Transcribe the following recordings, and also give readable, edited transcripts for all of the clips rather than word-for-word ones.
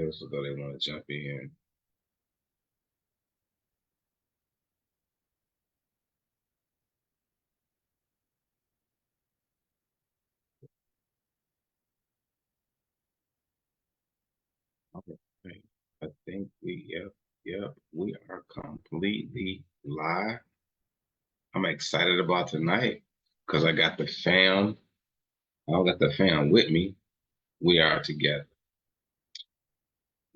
else though they want to jump in. Okay. I think yep, we are completely live. I'm excited about tonight because I got the fam. I got the fam with me. We are together.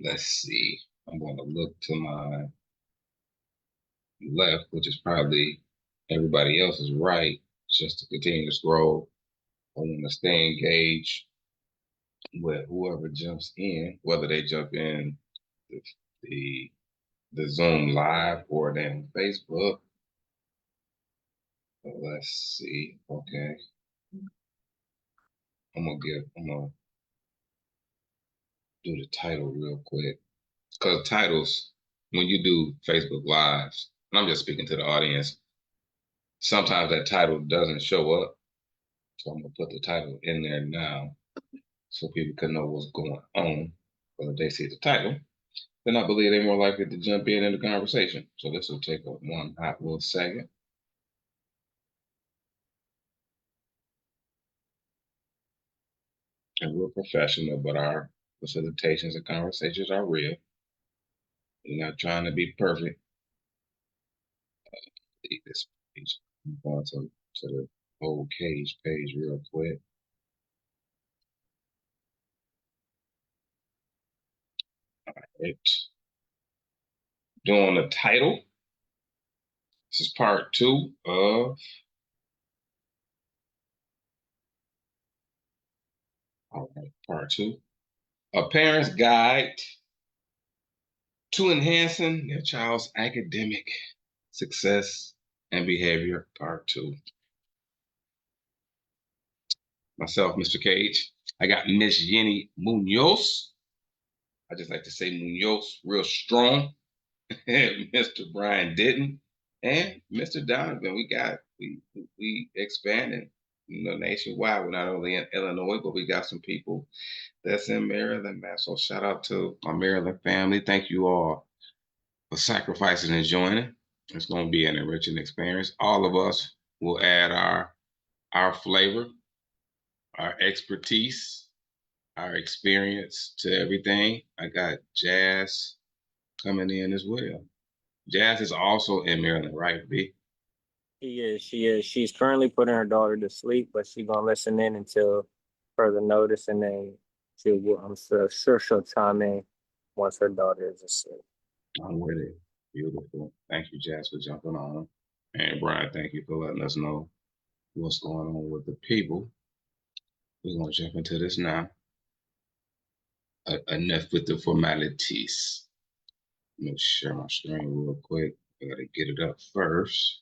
Let's see. I'm going to look to my left, which is probably everybody else's right, just to continue to scroll. I want to stay engaged with whoever jumps in, whether they jump in the the, the Zoom live or then Facebook. So let's see. Okay, I'm gonna do the title real quick because titles when you do Facebook lives, and I'm just speaking to the audience. Sometimes that title doesn't show up, so I'm gonna put the title in there now so people can know what's going on. But if they see the title, then I believe they're more likely to jump in the conversation. So this will take a one hot little second. And we're professional, but our facilitations and conversations are real. We're not trying to be perfect. Delete this page. I'm going to the whole cage page real quick. All right. Doing the title. This is part 2 of part 2. A parent's guide to enhancing their child's academic success and behavior, part 2. Myself, Mr. Cage. I got Miss Jenny Munoz. I just like to say Munoz real strong. Mr. Brian Ditton and Mr. Donovan. We expanding, nationwide. We're not only in Illinois, but we got some people that's in Maryland, man. So shout out to my Maryland family. Thank you all for sacrificing and joining. It's going to be an enriching experience. All of us will add our flavor, our expertise, our experience to everything. I got Jazz coming in as well. Jazz is also in Maryland, right, B? She is. She is. She's currently putting her daughter to sleep, but she's gonna listen in until further notice, and then I'm sure she'll chime in once her daughter is asleep. I'm with it. Beautiful. Thank you, Jazz, for jumping on. And Brian, thank you for letting us know what's going on with the people. We're gonna jump into this now. Enough with the formalities. Let me share my screen real quick. I gotta get it up first.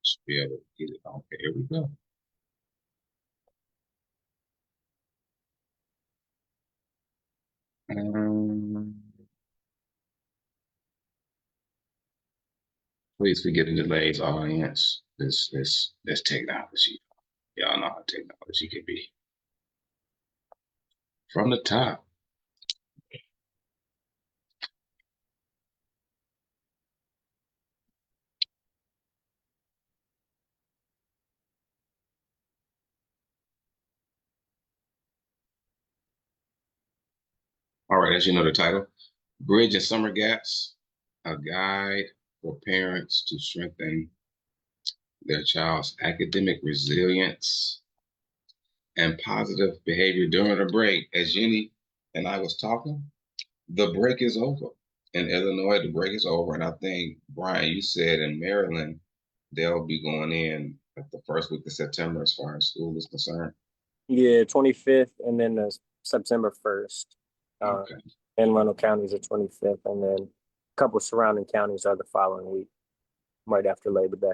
Should be able to get it. Okay, here we go. Um, Please forgive the delays, audience. This technology. Y'all know how technology can be. From the top. All right, as you know the title, Bridge and Summer Gaps, a guide for parents to strengthen their child's academic resilience and positive behavior during the break. As Jenny and I was talking, the break is over. In Illinois, the break is over. And I think, Brian, you said in Maryland, they'll be going in at the first week of September as far as school is concerned. Yeah, 25th, and then September 1st. Okay. Anne Arundel County is the 25th, and then a couple surrounding counties are the following week, right after Labor Day.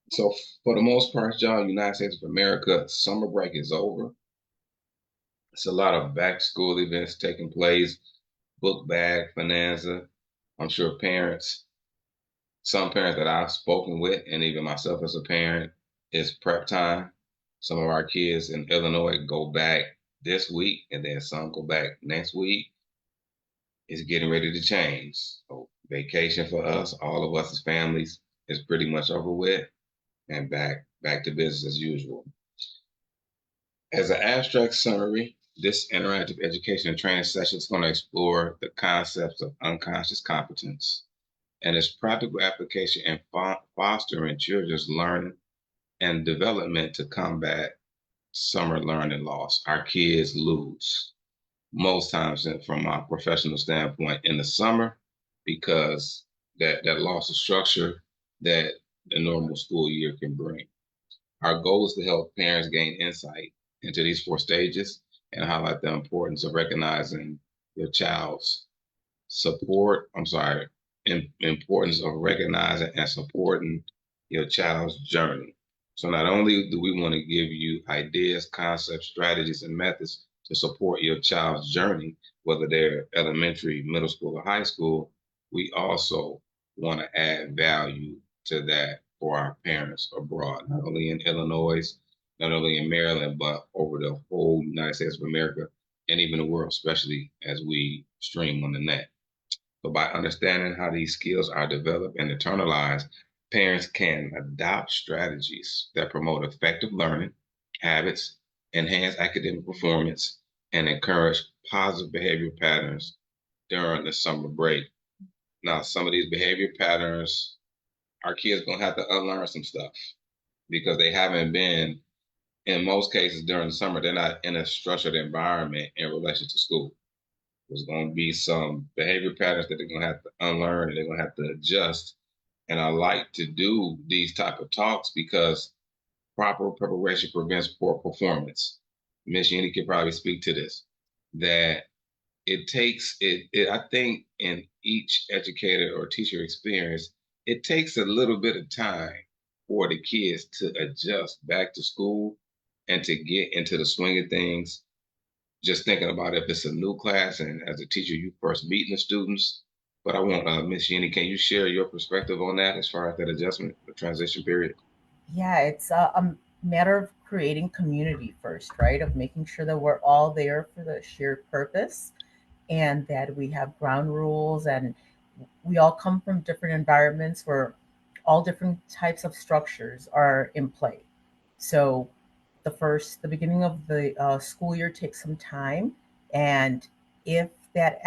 So for the most part, y'all, United States of America, summer break is over. It's a lot of back school events taking place, book bag, bonanza. I'm sure parents Some parents that I've spoken with, and even myself as a parent, is prep time. Some of our kids in Illinois go back this week, and then some go back next week. It's getting ready to change. So vacation for us, all of us as families, is pretty much over with, and back to business as usual. As an abstract summary, this interactive education and training session is going to explore the concepts of unconscious competence and its practical application in fostering children's learning and development to combat summer learning loss. Our kids lose most times from my professional standpoint in the summer because that loss of structure that the normal school year can bring. Our goal is to help parents gain insight into these four stages and highlight the importance of recognizing your child's I'm sorry, importance of recognizing and supporting your child's journey. So not only do we want to give you ideas, concepts, strategies, and methods to support your child's journey, whether they're elementary, middle school, or high school, we also want to add value to that for our parents abroad, not only in Illinois, not only in Maryland, but over the whole United States of America and even the world, especially as we stream on the net. So by understanding how these skills are developed and internalized, parents can adopt strategies that promote effective learning habits, enhance academic performance, and encourage positive behavior patterns during the summer break. Now, some of these behavior patterns, our kids gonna have to unlearn some stuff because they haven't been, in most cases during the summer, they're not in a structured environment in relation to school. There's going to be some behavior patterns that they're going to have to unlearn and they're going to have to adjust. And I like to do these type of talks because proper preparation prevents poor performance. Miss Yeni could probably speak to this. That it takes it. I think in each educator or teacher experience, it takes a little bit of time for the kids to adjust back to school and to get into the swing of things, just thinking about if it's a new class and as a teacher you first meeting the students. But I want Miss Yenny, can you share your perspective on that as far as that adjustment, the transition period? Yeah, it's a matter of creating community first, right? Of making sure that we're all there for the shared purpose and that we have ground rules and we all come from different environments where all different types of structures are in play. So the beginning of the school year takes some time, and if that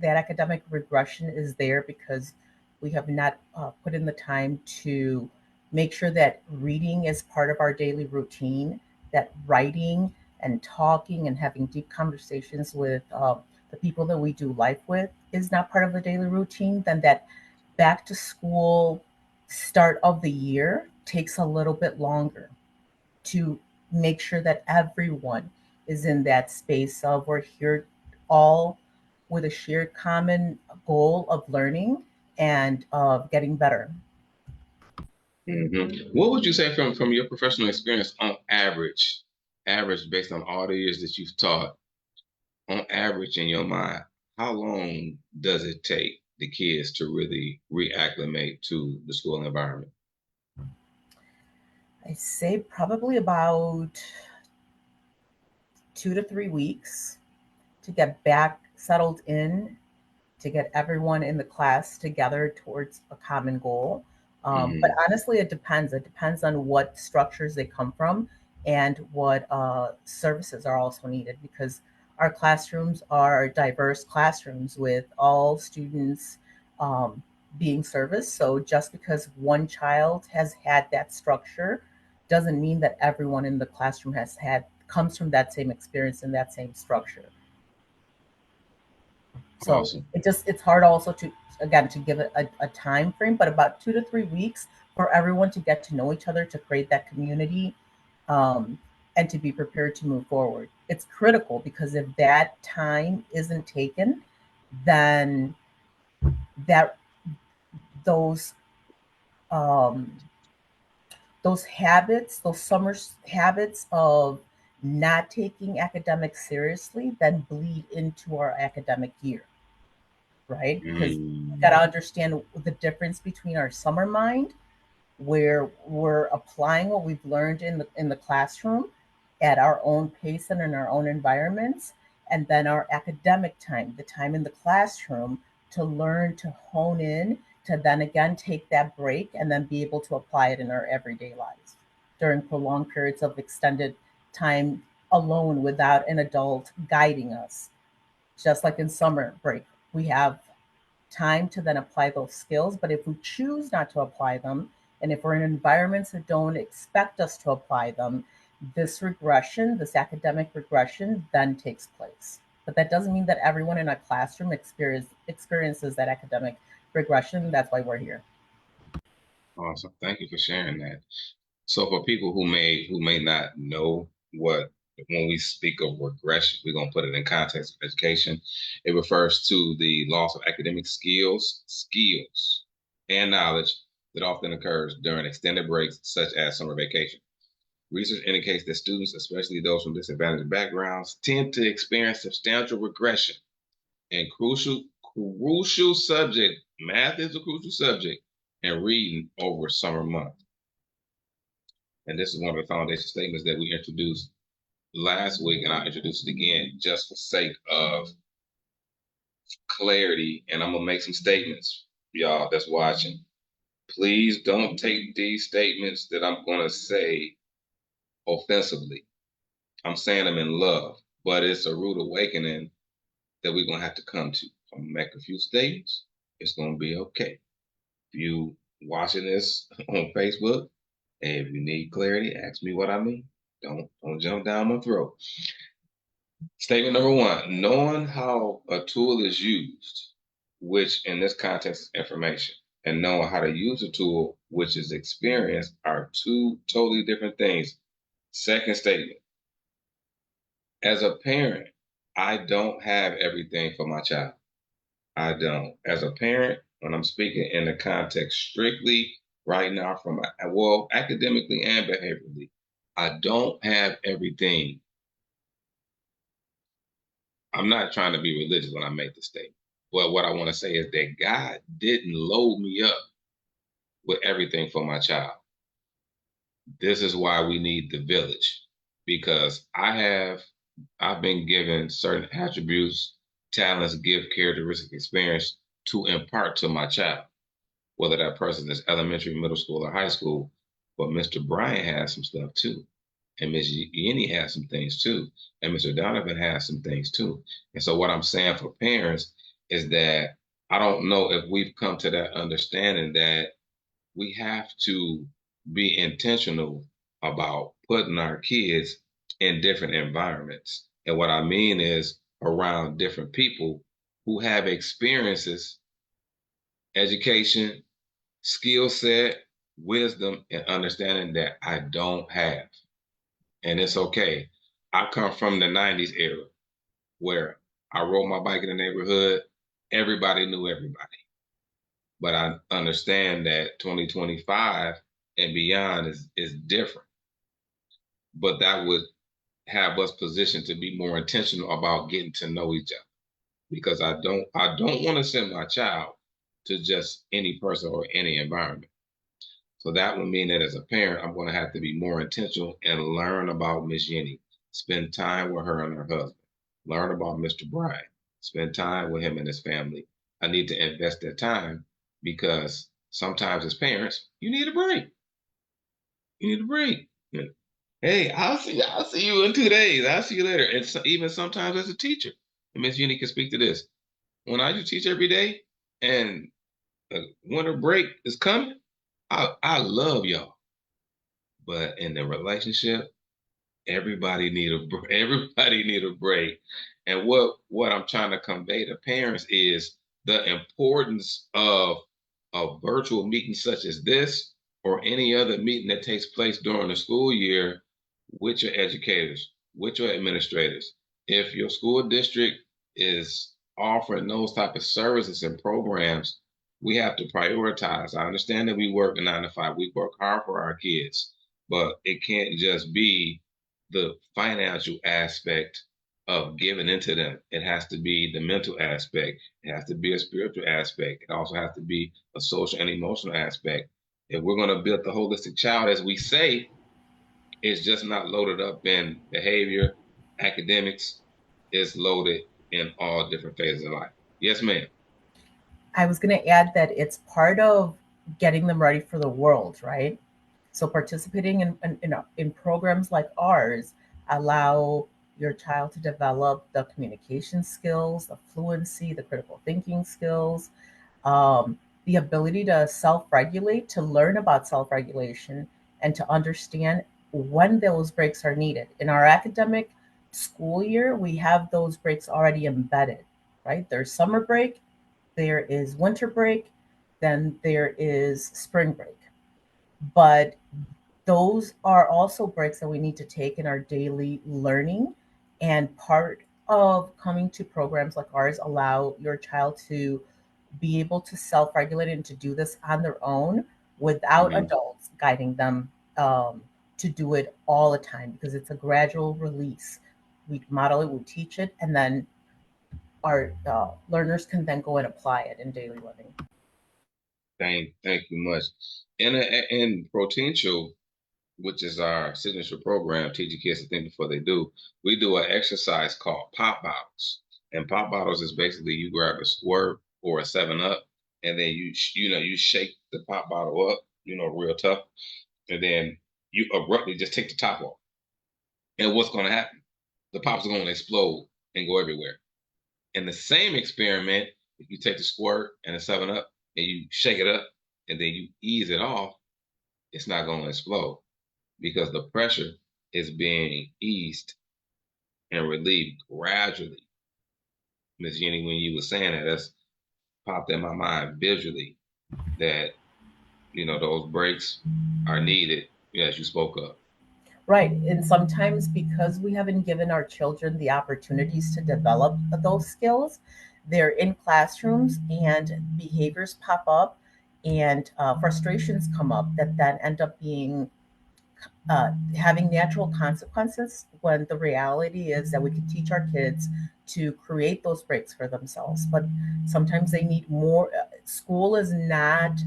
academic regression is there because we have not put in the time to make sure that reading is part of our daily routine, that writing and talking and having deep conversations with the people that we do life with is not part of the daily routine, then that back to school start of the year takes a little bit longer to make sure that everyone is in that space of we're here all with a shared common goal of learning and of getting better. What would you say from your professional experience on average based on all the years that you've taught, on average in your mind, how long does it take the kids to really reacclimate to the school environment? I say probably about 2 to 3 weeks to get back settled in, to get everyone in the class together towards a common goal. But Mm-hmm. honestly, it depends. It depends on what structures they come from and what services are also needed because our classrooms are diverse classrooms with all students um, being serviced. So just because one child has had that structure doesn't mean that everyone in the classroom has had comes from that same experience and that same structure. So Awesome. it's hard also to again to give it a time frame, but about 2 to 3 weeks for everyone to get to know each other, to create that community, um, and to be prepared to move forward. It's critical because if that time isn't taken, then that those um, those habits, those habits of not taking academics seriously, then bleed into our academic year. right? Because we got Mm. to understand the difference between our summer mind, where we're applying what we've learned in the classroom at our own pace and in our own environments, and then our academic time, the time in the classroom to learn to hone in, to then again take that break and then be able to apply it in our everyday lives during prolonged periods of extended time alone without an adult guiding us. Just like in summer break, we have time to then apply those skills. But if we choose not to apply them, and if we're in environments that don't expect us to apply them, this regression, this academic regression, then takes place. But that doesn't mean that everyone in a classroom experiences that academic regression. That's why we're here. Awesome. Thank you for sharing that. So for people who may not know what when we speak of regression, we're gonna put it in context of education. It refers to the loss of academic skills and knowledge that often occurs during extended breaks, such as summer vacation. Research indicates that students, especially those from disadvantaged backgrounds, tend to experience substantial regression in crucial subject. Math is a crucial subject, and reading over summer months. And this is one of the foundation statements that we introduced last week, and I'll introduce it again just for sake of clarity. And I'm gonna make some statements, y'all that's watching. Please don't take these statements that I'm gonna say offensively. I'm saying them in love, but it's a rude awakening that we're gonna have to come to. I'm gonna make a few statements. It's gonna be okay. If you watching this on Facebook, and if you need clarity, ask me what I mean. Don't jump down my throat. Statement number one, knowing how a tool is used, which in this context is information, and knowing how to use a tool, which is experience, are two totally different things. Second statement, as a parent, I don't have everything for my child. I don't. As a parent, when I'm speaking in the context strictly right now from, well, academically and behaviorally, I don't have everything. I'm not trying to be religious when I make the statement. But what I want to say is that God didn't load me up with everything for my child. This is why we need the village, because I've been given certain attributes, talents, gift, characteristic, experience to impart to my child, whether that person is elementary, middle school, or high school. But Mr. Brian has some stuff too. And Ms. Yenny has some things too. And Mr. Donovan has some things too. And so what I'm saying for parents is that I don't know if we've come to that understanding that we have to be intentional about putting our kids in different environments. And what I mean is around different people who have experiences, education, skill set, wisdom, and understanding that I don't have. And it's okay. I come from the 90s era where I rode my bike in the neighborhood. Everybody knew everybody. But I understand that 2025 and beyond is different. But that would have us positioned to be more intentional about getting to know each other. Because I don't want to send my child to just any person or any environment. So that would mean that as a parent, I'm going to have to be more intentional and learn about Miss Yenny, spend time with her and her husband, learn about Mr. Brian, spend time with him and his family. I need to invest that time because sometimes as parents, you need a break. You need a break. Hey, I'll see you in 2 days. I'll see you later. And so, even sometimes as a teacher, and Miss Yenny can speak to this. When I do teach every day and winter break is coming, I love y'all. But in the relationship, everybody need a break. And what I'm trying to convey to parents is the importance of a virtual meeting such as this or any other meeting that takes place during the school year with your educators, with your administrators. If your school district is offering those type of services and programs, we have to prioritize. I understand that we work a 9 to 5. We work hard for our kids, but it can't just be the financial aspect of giving into them. It has to be the mental aspect. It has to be a spiritual aspect. It also has to be a social and emotional aspect. If we're going to build the holistic child, as we say, it's just not loaded up in behavior, academics. It's loaded in all different phases of life. Yes, ma'am. I was going to add that it's part of getting them ready for the world, right? So participating in programs like ours allow your child to develop the communication skills, the fluency, the critical thinking skills, the ability to self-regulate, to learn about self-regulation, and to understand when those breaks are needed. In our academic school year, we have those breaks already embedded, right? There's summer break, there is winter break, then there is spring break. But those are also breaks that we need to take in our daily learning. And part of coming to programs like ours allow your child to be able to self-regulate and to do this on their own without Mhm. adults guiding them to do it all the time, because it's a gradual release. We model it, we teach it, and then our learners can then go and apply it in daily living. Thank you much. In Potential, which is our signature program, teaching kids to think before they do, we do an exercise called pop bottles. And pop bottles is basically you grab a squirt or a 7 Up, and then you shake the pop bottle up, real tough, and then you abruptly just take the top off. And what's going to happen? The pops are going to explode and go everywhere. In the same experiment, if you take the squirt and the 7 Up and you shake it up and then you ease it off, it's not going to explode because the pressure is being eased and relieved gradually. Miss Jenny, when you were saying that, that's popped in my mind visually that, those breaks are needed, as you spoke of. Right. And sometimes because we haven't given our children the opportunities to develop those skills, they're in classrooms and behaviors pop up and frustrations come up that then end up being having natural consequences, when the reality is that we can teach our kids to create those breaks for themselves. But sometimes they need more. School is not,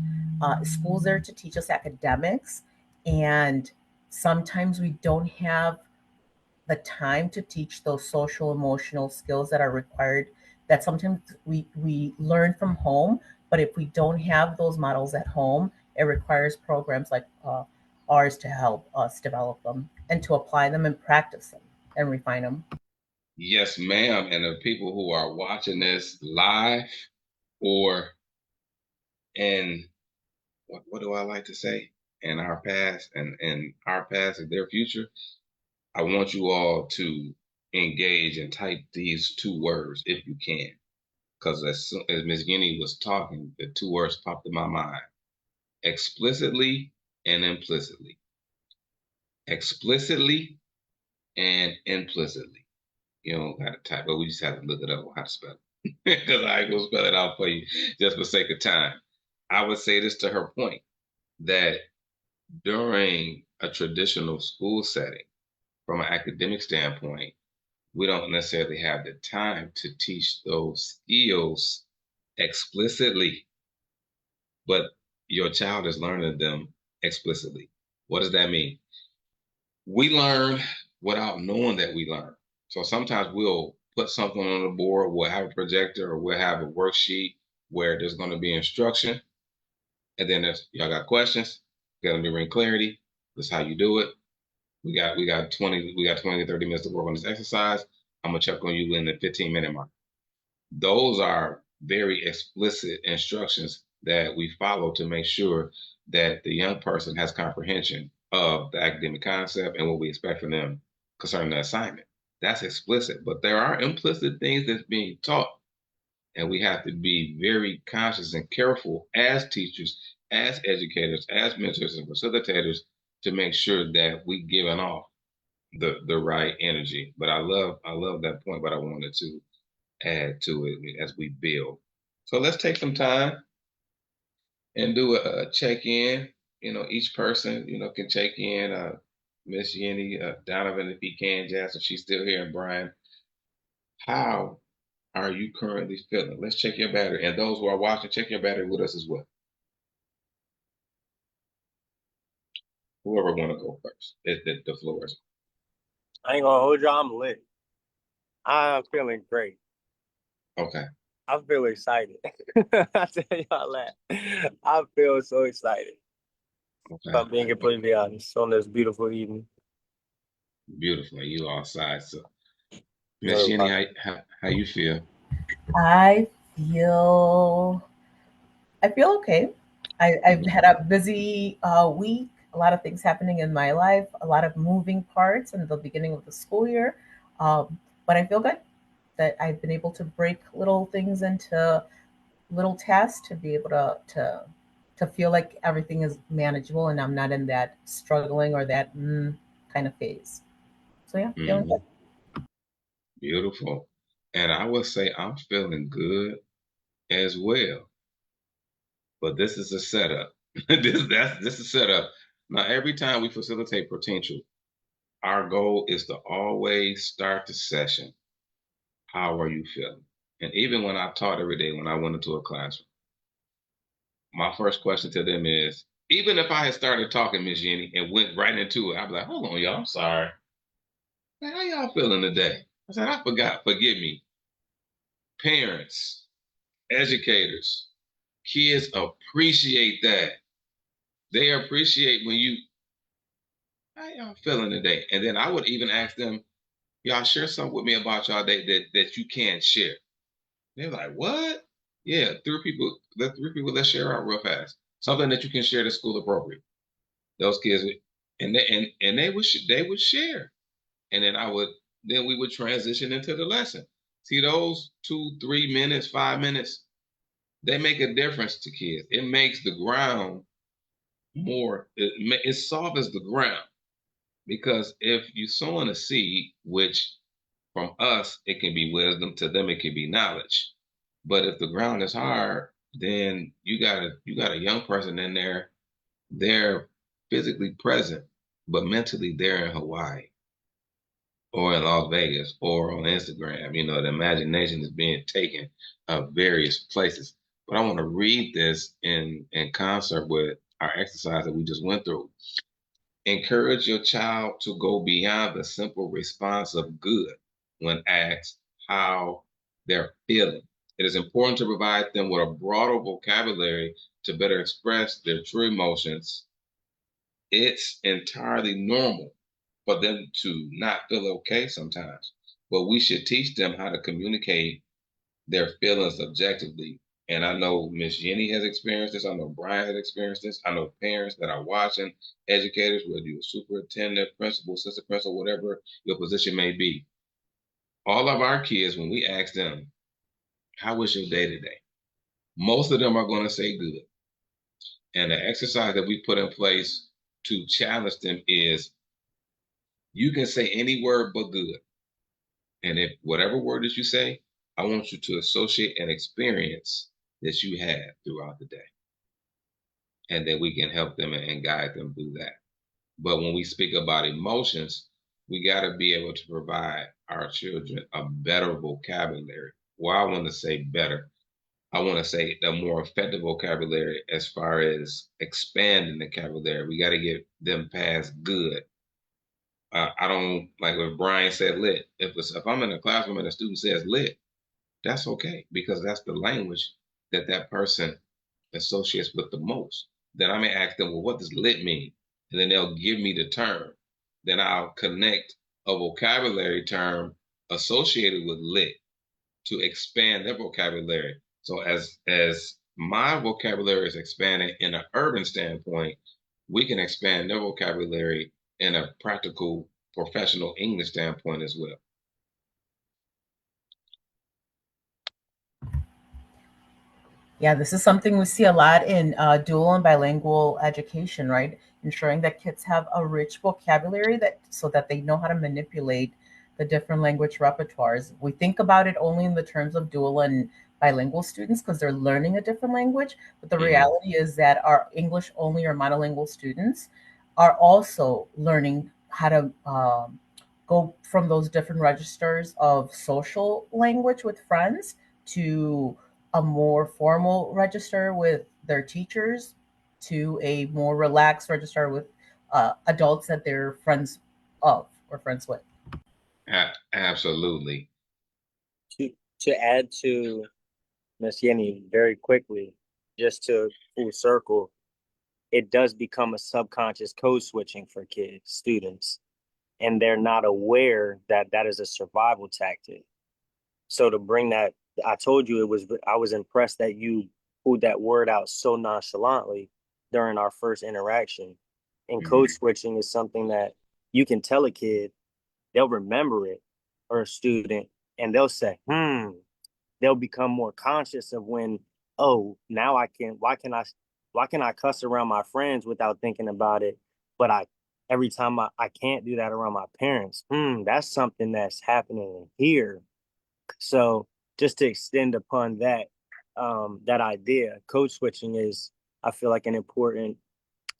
school's there to teach us academics. And sometimes we don't have the time to teach those social emotional skills that are required, that sometimes we learn from home. But if we don't have those models at home, it requires programs like ours to help us develop them and to apply them and practice them and refine them. Yes, ma'am. And the people who are watching this live or in what do I like to say? In our past and our past is their future. I want you all to engage and type these 2 words if you can. Because as Ms. Guinea was talking, the 2 words popped in my mind: explicitly and implicitly. Explicitly and implicitly. You don't got to type, but we just have to look it up on how to spell it. Because I ain't going to spell it out for you just for sake of time. I would say this to her point that during a traditional school setting, from an academic standpoint, we don't necessarily have the time to teach those skills explicitly, but your child is learning them explicitly. What does that mean? We learn without knowing that we learn. So sometimes we'll put something on the board, we'll have a projector, or we'll have a worksheet where there's going to be instruction. And then if y'all got questions, got to bring clarity. This is how you do it. We got 20 to 30 minutes to work on this exercise. I'm gonna check on you in the 15-minute mark. Those are very explicit instructions that we follow to make sure that the young person has comprehension of the academic concept and what we expect from them concerning the assignment. That's explicit, but there are implicit things that's being taught, and we have to be very conscious and careful as teachers, as educators, as mentors and facilitators to make sure that we giving off the right energy. But I love that point, but I wanted to add to it as we build. So let's take some time and do a check in. Each person, can check in. Miss Yenny, Donovan, if he can, Jazz, if she's still here, and Brian. How are you currently feeling? Let's check your battery. And those who are watching, check your battery with us as well. Whoever want to go first, the floor is. I ain't gonna hold you. I'm lit. I'm feeling great. Okay. I feel excited. I tell y'all that. I feel so excited. If Okay. I'm being completely honest on this beautiful evening. Beautiful. You all sides. So, Miss No, Jenny, how you feel? I feel I feel okay. I've Mhm. had a busy week, a lot of things happening in my life, a lot of moving parts in the beginning of the school year. But I feel good that I've been able to break little things into little tasks to be able to feel like everything is manageable and I'm not in that struggling or that kind of phase. So yeah, feeling good. Mhm. Beautiful. And I would say I'm feeling good as well. But this is a setup. This is setup. Now, every time we facilitate potential, our goal is to always start the session. How are you feeling? And even when I taught every day, when I went into a classroom, my first question to them is, even if I had started talking, Miss Jenny, and went right into it, I'd be like, hold on, y'all, I'm sorry. Man, how y'all feeling today? I said, I forgot, forgive me. Parents, educators, kids appreciate that. They appreciate when you, how y'all feeling today? And then I would even ask them, y'all share something with me about y'all day that you can't share. They're like, what? Yeah, three people, let's share out real fast. Something that you can share to school appropriate. Those kids, and they would share. And then we would transition into the lesson. See those 2, 3 minutes, 5 minutes, they make a difference to kids. It makes the ground it softens the ground. Because if you sowing a seed, which from us it can be wisdom, to them it can be knowledge. But if the ground is hard, then you got a young person in there, they're physically present, but mentally they're in Hawaii or in Las Vegas or on Instagram. The imagination is being taken various places. But I want to read this in concert with our exercise that we just went through. Encourage your child to go beyond the simple response of good when asked how they're feeling. It is important to provide them with a broader vocabulary to better express their true emotions. It's entirely normal for them to not feel okay sometimes, but we should teach them how to communicate their feelings objectively. And I know Miss Jenny has experienced this. I know Brian has experienced this. I know parents that are watching, educators, whether you're a superintendent, principal, assistant principal, whatever your position may be. All of our kids, when we ask them, how was your day today? Most of them are going to say good. And the exercise that we put in place to challenge them is you can say any word but good. And if whatever word that you say, I want you to associate an experience that you had throughout the day. And then we can help them and guide them through that. But when we speak about emotions, we got to be able to provide our children a better vocabulary. Well, I want to say better. I want to say a more effective vocabulary as far as expanding the vocabulary. We got to get them past good. I don't like when Brian said lit. If I'm in a classroom and a student says lit, that's okay because that's the language that person associates with the most. Then I may ask them, well, what does lit mean? And then they'll give me the term. Then I'll connect a vocabulary term associated with lit to expand their vocabulary. So as my vocabulary is expanding in an urban standpoint, we can expand their vocabulary in a practical professional English standpoint as well. Yeah, this is something we see a lot in dual and bilingual education, right? Ensuring that kids have a rich vocabulary that so that they know how to manipulate the different language repertoires. We think about it only in the terms of dual and bilingual students because they're learning a different language, but the Hmm. reality is that our English only or monolingual students are also learning how to go from those different registers of social language with friends to a more formal register with their teachers to a more relaxed register with adults that they're friends of or friends with. Absolutely. To add to Miss Yenny very quickly, just to full circle, it does become a subconscious code switching for kids, students, and they're not aware that that is a survival tactic. So to bring that, I told you I was impressed that you pulled that word out so nonchalantly during our first interaction. And code Mhm. switching is something that you can tell a kid, they'll remember it, or a student, and they'll say, they'll become more conscious of when, oh, now why can I cuss around my friends without thinking about it? But every time I can't do that around my parents. That's something that's happening here. So just to extend upon that, that idea, code switching is, I feel like, an important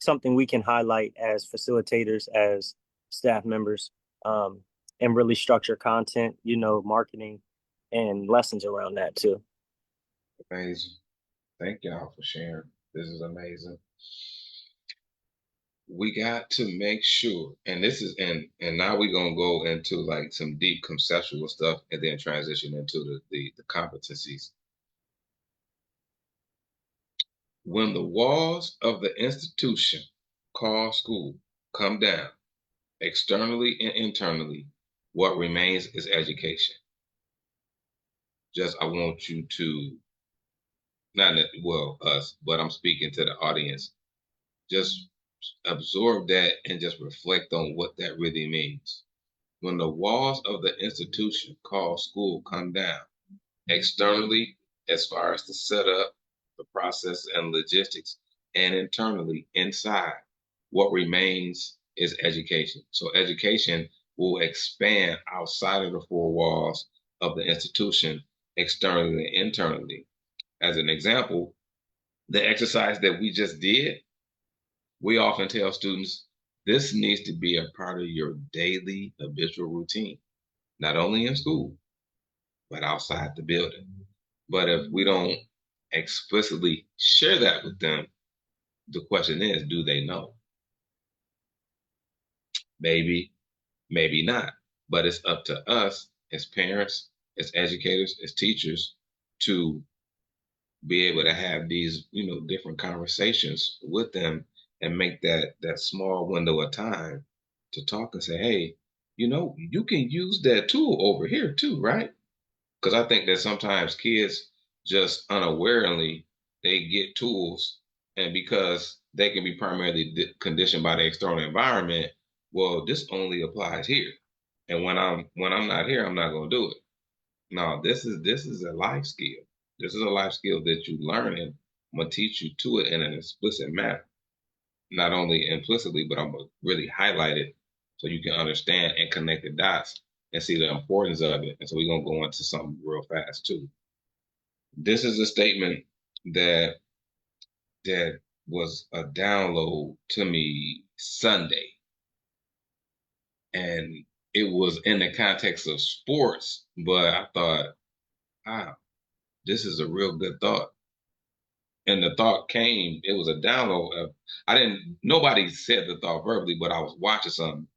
something we can highlight as facilitators, as staff members, um, and really structure content, marketing and lessons around that too. Amazing. Thank y'all for sharing. This is amazing. We got to make sure, and this is and now we're gonna go into like some deep conceptual stuff and then transition into the competencies. When the walls of the institution called school come down, externally and internally, what remains is education. Just I want you to not well us, but I'm speaking to the audience. Just absorb that and just reflect on what that really means. When the walls of the institution called school come down, externally, as far as the setup, the process, and logistics, and internally, inside, what remains is education. So, education will expand outside of the four walls of the institution, externally and internally. As an example, the exercise that we just did, we often tell students this needs to be a part of your daily habitual routine, not only in school, but outside the building. But if we don't explicitly share that with them, the question is, do they know? Maybe, maybe not. But it's up to us as parents, as educators, as teachers to be able to have these, different conversations with them and make that small window of time to talk and say, hey, you can use that tool over here too, right? Because I think that sometimes kids just unawarely they get tools, and because they can be primarily conditioned by the external environment, well, this only applies here, and when I'm not here, I'm not going to do it. No, this is a life skill. This is a life skill that you learn, and I'm gonna teach you to it in an explicit manner. Not only implicitly, but I'm gonna really highlight it so you can understand and connect the dots and see the importance of it. And so we're gonna go into something real fast too. This is a statement that that was a download to me Sunday, and it was in the context of sports, but I thought, wow, this is a real good thought. And the thought came, it was a download of, nobody said the thought verbally, but I was watching something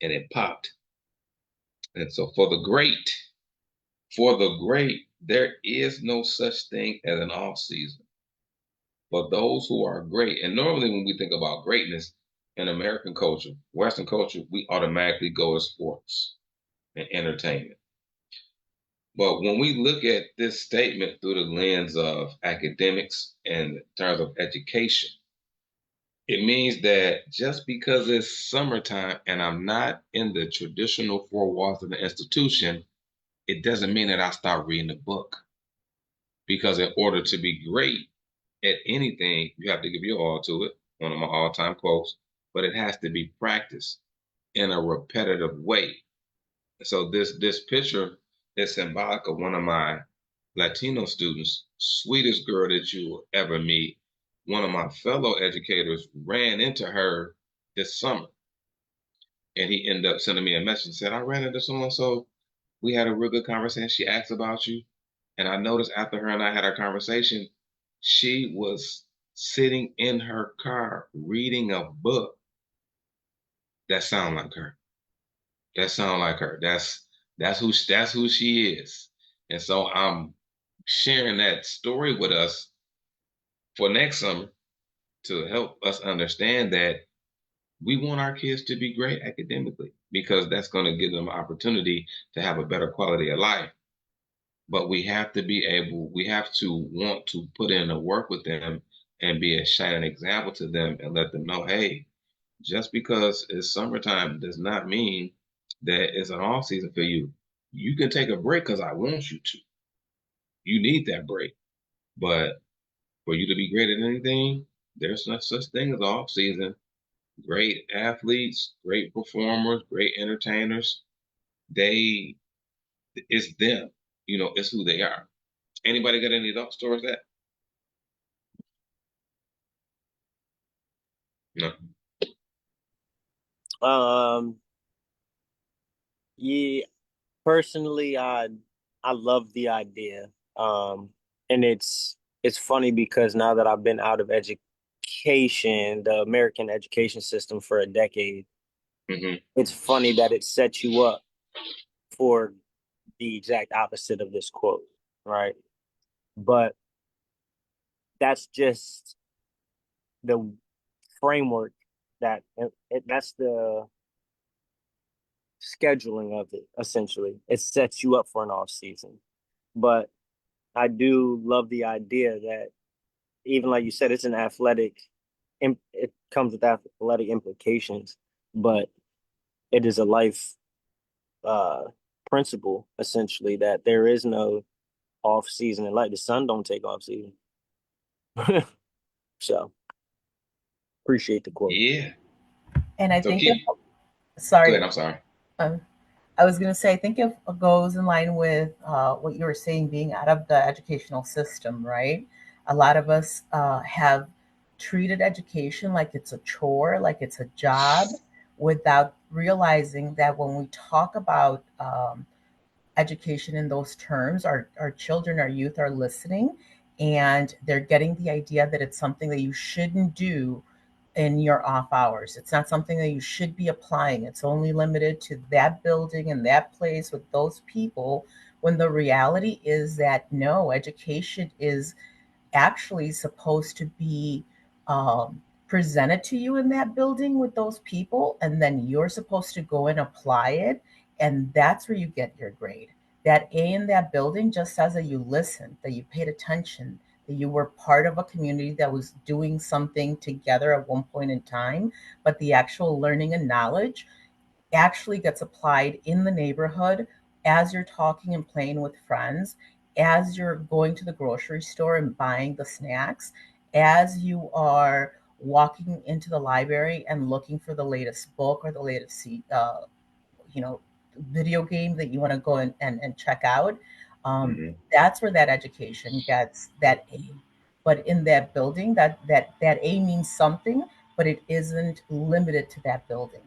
and it popped. And so for the great, there is no such thing as an off season. For those who are great, and normally when we think about greatness in American culture, Western culture, we automatically go to sports and entertainment. But when we look at this statement through the lens of academics and in terms of education, it means that just because it's summertime and I'm not in the traditional four walls of the institution, it doesn't mean that I start reading the book. Because in order to be great at anything, you have to give your all to it. One of my all-time quotes, but it has to be practiced in a repetitive way. So this picture is symbolic of one of my Latino students, sweetest girl that you will ever meet. One of my fellow educators ran into her this summer. And he ended up sending me a message and said, I ran into so and so. We had a real good conversation. She asked about you. And I noticed after her and I had our conversation, she was sitting in her car reading a book that sounded like her. That sound like her. That's who she is. And so I'm sharing that story with us for next summer to help us understand that we want our kids to be great academically because that's going to give them an opportunity to have a better quality of life. But we have to want to put in the work with them and be a shining example to them and let them know, hey, just because it's summertime does not mean that it's an off season for you. You can take a break because I want you to. You need that break. But for you to be great at anything, there's no such thing as off season. Great athletes, great performers, great entertainers, they it's them. It's who they are. Anybody got any thought stories that? No. Um, yeah, personally, I love the idea. And it's funny because now that I've been out of education, the American education system for a decade, Hmm. it's funny that it sets you up for the exact opposite of this quote, right? But that's just the framework that's the scheduling of it essentially. It sets you up for an off season. But I do love the idea that even like you said, it's an athletic it comes with athletic implications, but it is a life uh principle essentially that there is no off season and like the sun don't take off season. So appreciate the quote. Yeah. And I So think if, keep Go ahead. sorry, I'm sorry. um, I was going to say, I think it goes in line with what you were saying, being out of the educational system, right? A lot of us have treated education like it's a chore, like it's a job, without realizing that when we talk about education in those terms, our children, our youth are listening, and they're getting the idea that it's something that you shouldn't do in your off hours. It's not something that you should be applying. It's only limited to that building and that place with those people. When the reality is that no, education is actually supposed to be presented to you in that building with those people, and then you're supposed to go and apply it, and that's where you get your grade. That A in that building just says that you listened, that you paid attention, that you were part of a community that was doing something together at one point in time, but the actual learning and knowledge actually gets applied in the neighborhood as you're talking and playing with friends, as you're going to the grocery store and buying the snacks, as you are walking into the library and looking for the latest book or the latest you know video game that you want to go and check out. Hmm. That's where that education gets that A. But in that building, that A means something, but it isn't limited to that building.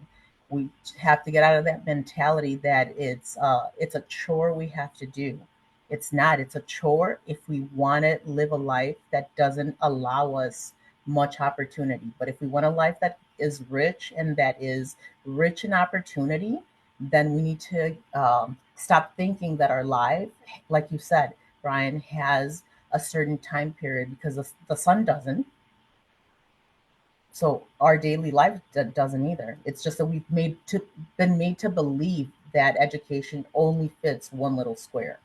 We have to get out of that mentality that it's a chore we have to do. It's not. It's a chore if we want to live a life that doesn't allow us much opportunity. But if we want a life that is rich and that is rich in opportunity, then we need to stop thinking that our life, like you said, Brian, has a certain time period because the sun doesn't. So our daily life doesn't either. It's just that been made to believe that education only fits one little square.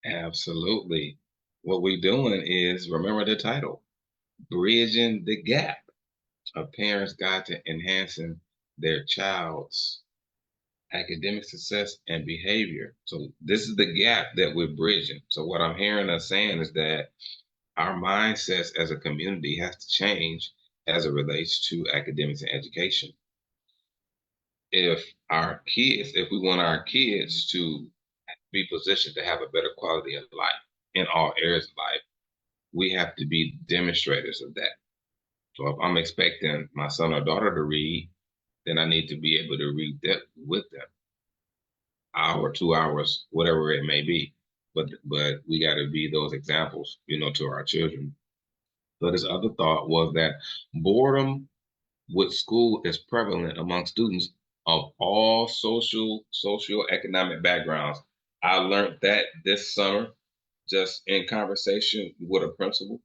Absolutely. What we're doing is remember the title, Bridging the Gap. A parent's guide to enhancing their child's academic success and behavior. So this is the gap that we're bridging. So what I'm hearing us saying is that our mindsets as a community has to change as it relates to academics and education. If we want our kids to be positioned to have a better quality of life in all areas of life, we have to be demonstrators of that. So if I'm expecting my son or daughter to read, then I need to be able to read that with them, hour, 2 hours, whatever it may be. But we got to be those examples, to our children. So this other thought was that boredom with school is prevalent among students of all socio-economic backgrounds. I learned that this summer just in conversation with a principal,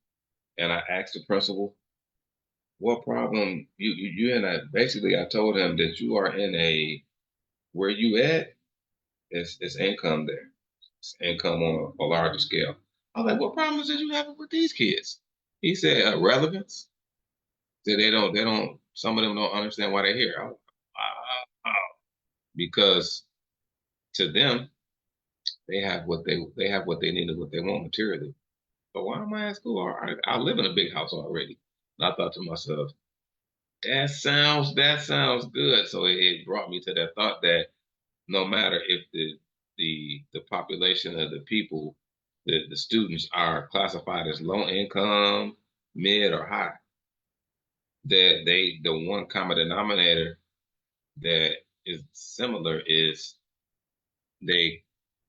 and I asked the principal, "What problem you in a?" Basically, I told him that you are in a where you at. It's income there. It's income on a larger scale. I was like, "What problems did you have with these kids?" He said, "Relevance." Said they don't. Some of them don't understand why they're here. I was like, wow. Because to them, they have what they need and what they want materially. But why am I at school? I live in a big house already. And I thought to myself, that sounds good. So it brought me to that thought that no matter if the population of the people, the students are classified as low income, mid or high, that the one common denominator that is similar is they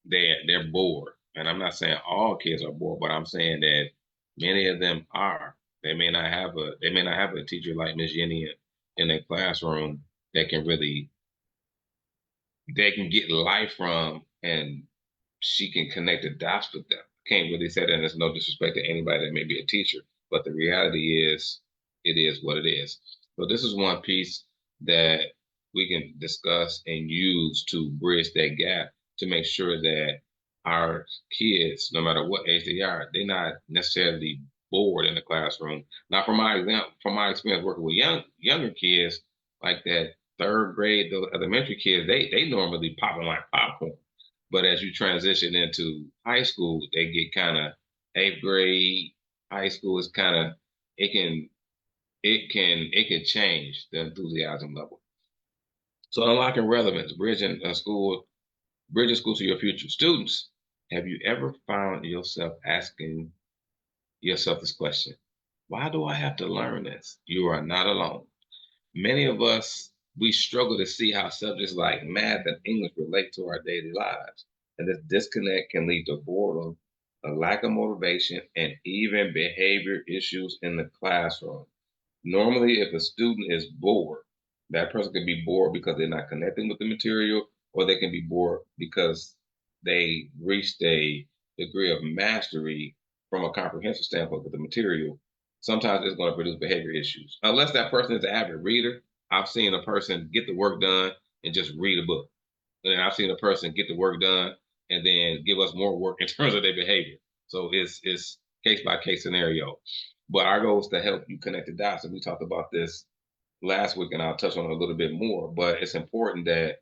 they're bored. And I'm not saying all kids are bored, but I'm saying that many of them are. They may not have a teacher like Miss Jenny in their classroom that can really they can get life from, and she can connect the dots with them. I can't really say that, and there's no disrespect to anybody that may be a teacher, but the reality is, it is what it is. So this is one piece that we can discuss and use to bridge that gap to make sure that our kids, no matter what age they are, they're not necessarily bored in the classroom. Now, from my experience working with younger kids, like that third grade, the elementary kids, they normally popping like popcorn. But as you transition into high school, they get kind of eighth grade, high school is kind of it can it can change the enthusiasm level. So unlocking relevance, bridging school to your future students. Have you ever found yourself asking yourself this question? Why do I have to learn this? You are not alone. Many of us, we struggle to see how subjects like math and English relate to our daily lives. And this disconnect can lead to boredom, a lack of motivation, and even behavior issues in the classroom. Normally, if a student is bored, that person can be bored because they're not connecting with the material, or they can be bored because they reached a degree of mastery from a comprehensive standpoint with the material. Sometimes it's going to produce behavior issues. Unless that person is an avid reader, I've seen a person get the work done and just read a book. And then I've seen a person get the work done and then give us more work in terms of their behavior. So it's case by case scenario. But our goal is to help you connect the dots. And we talked about this last week, and I'll touch on it a little bit more. But it's important that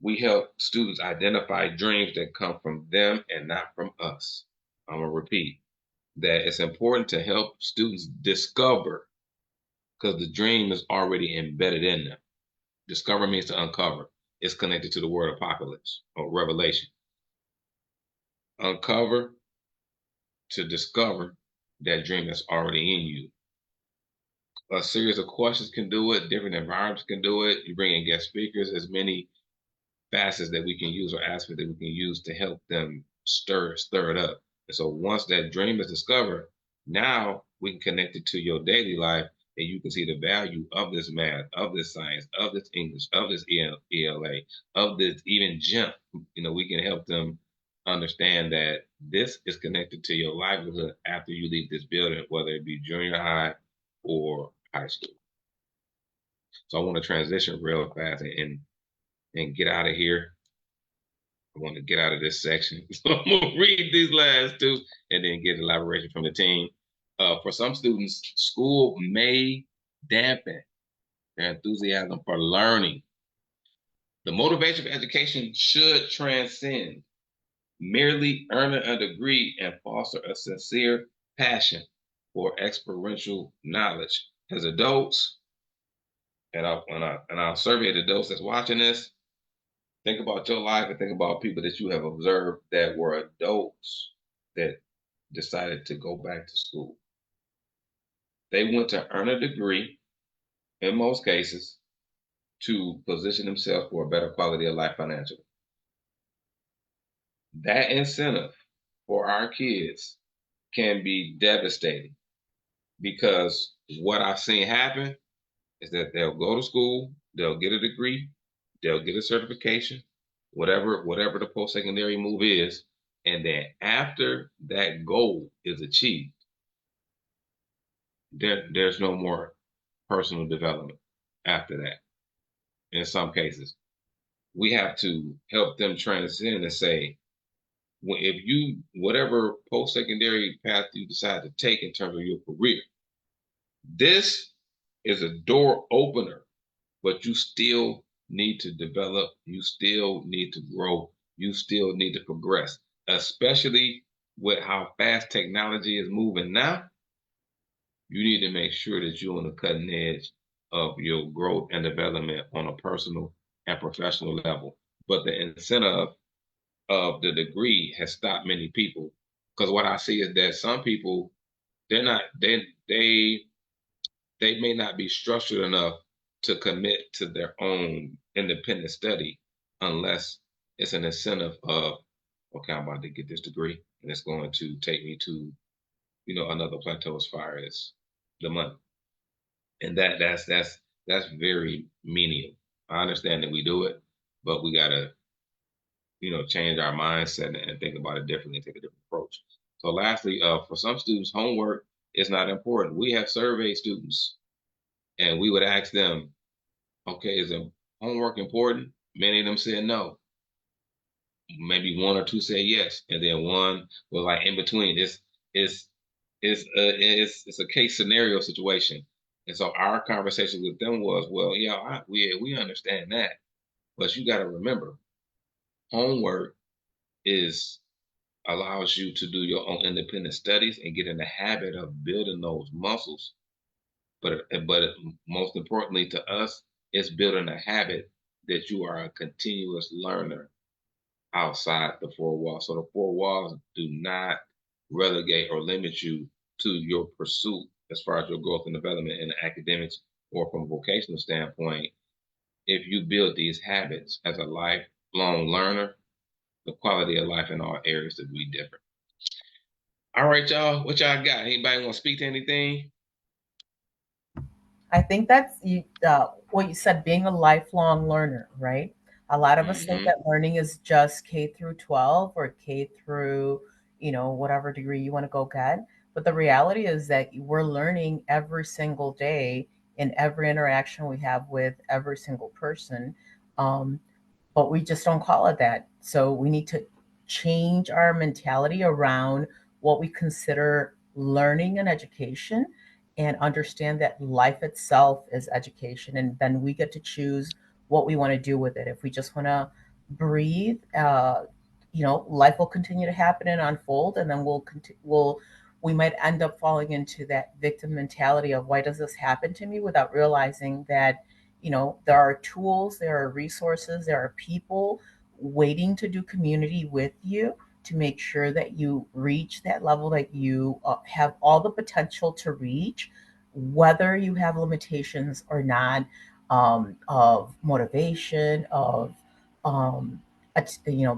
we help students identify dreams that come from them and not from us. I'm going to repeat that it's important to help students discover because the dream is already embedded in them. Discover means to uncover. It's connected to the word apocalypse or revelation. Uncover to discover that dream that's already in you. A series of questions can do it. Different environments can do it. You bring in guest speakers. As many facets that we can use or aspects that we can use to help them stir it up. And so once that dream is discovered, now we can connect it to your daily life and you can see the value of this math, of this science, of this English, of this ELA, of this even GEM. We can help them understand that this is connected to your livelihood after you leave this building, whether it be junior high or high school. So I want to transition real fast and get out of here. I want to get out of this section. So I'm going to read these last two and then get elaboration from the team. For some students, school may dampen their enthusiasm for learning. The motivation for education should transcend merely earning a degree and foster a sincere passion for experiential knowledge. As adults, and I'll survey the adults that's watching this, think about your life and think about people that you have observed that were adults that decided to go back to school. They went to earn a degree in most cases to position themselves for a better quality of life financially. That incentive for our kids can be devastating because what I've seen happen is that they'll go to school, they'll get a degree, they'll get a certification, whatever the post-secondary move is, and then after that goal is achieved, there's no more personal development after that. In some cases, we have to help them transcend and say, if you whatever post-secondary path you decide to take in terms of your career, this is a door opener, but you still need to develop, you still need to grow, you still need to progress, especially with how fast technology is moving now. You need to make sure that you're on the cutting edge of your growth and development on a personal and professional level. But the incentive of the degree has stopped many people because what I see is that some people they're not they may not be structured enough to commit to their own independent study unless it's an incentive of, okay, I'm about to get this degree and it's going to take me to, another plateau as far as the money. And that's very menial. I understand that we do it, but we gotta, change our mindset and think about it differently, take a different approach. So lastly, for some students, homework is not important. We have surveyed students and we would ask them, okay, is homework important? Many of them said no. Maybe one or two said yes, and then one was like in between. It's it's a case scenario situation, and so our conversation with them was, well, yeah, we understand that, but you got to remember, homework is allows you to do your own independent studies and get in the habit of building those muscles. But most importantly to us, it's building a habit that you are a continuous learner outside the four walls. So the four walls do not relegate or limit you to your pursuit as far as your growth and development in academics or from a vocational standpoint. If you build these habits as a lifelong learner, the quality of life in all areas will be different. All right, y'all. What y'all got? Anybody want to speak to anything? I think that's what you said, being a lifelong learner, right? A lot of us think Mm-hmm. that learning is just K through 12 or K through, whatever degree you want to go get. But the reality is that we're learning every single day in every interaction we have with every single person. Um, but we just don't call it that. So we need to change our mentality around what we consider learning and education and understand that life itself is education. And then we get to choose what we want to do with it. If we just want to breathe, life will continue to happen and unfold, and then we might end up falling into that victim mentality of why does this happen to me without realizing that there are tools, there are resources, there are people waiting to do community with you to make sure that you reach that level that you have all the potential to reach, whether you have limitations or not, of motivation, of um,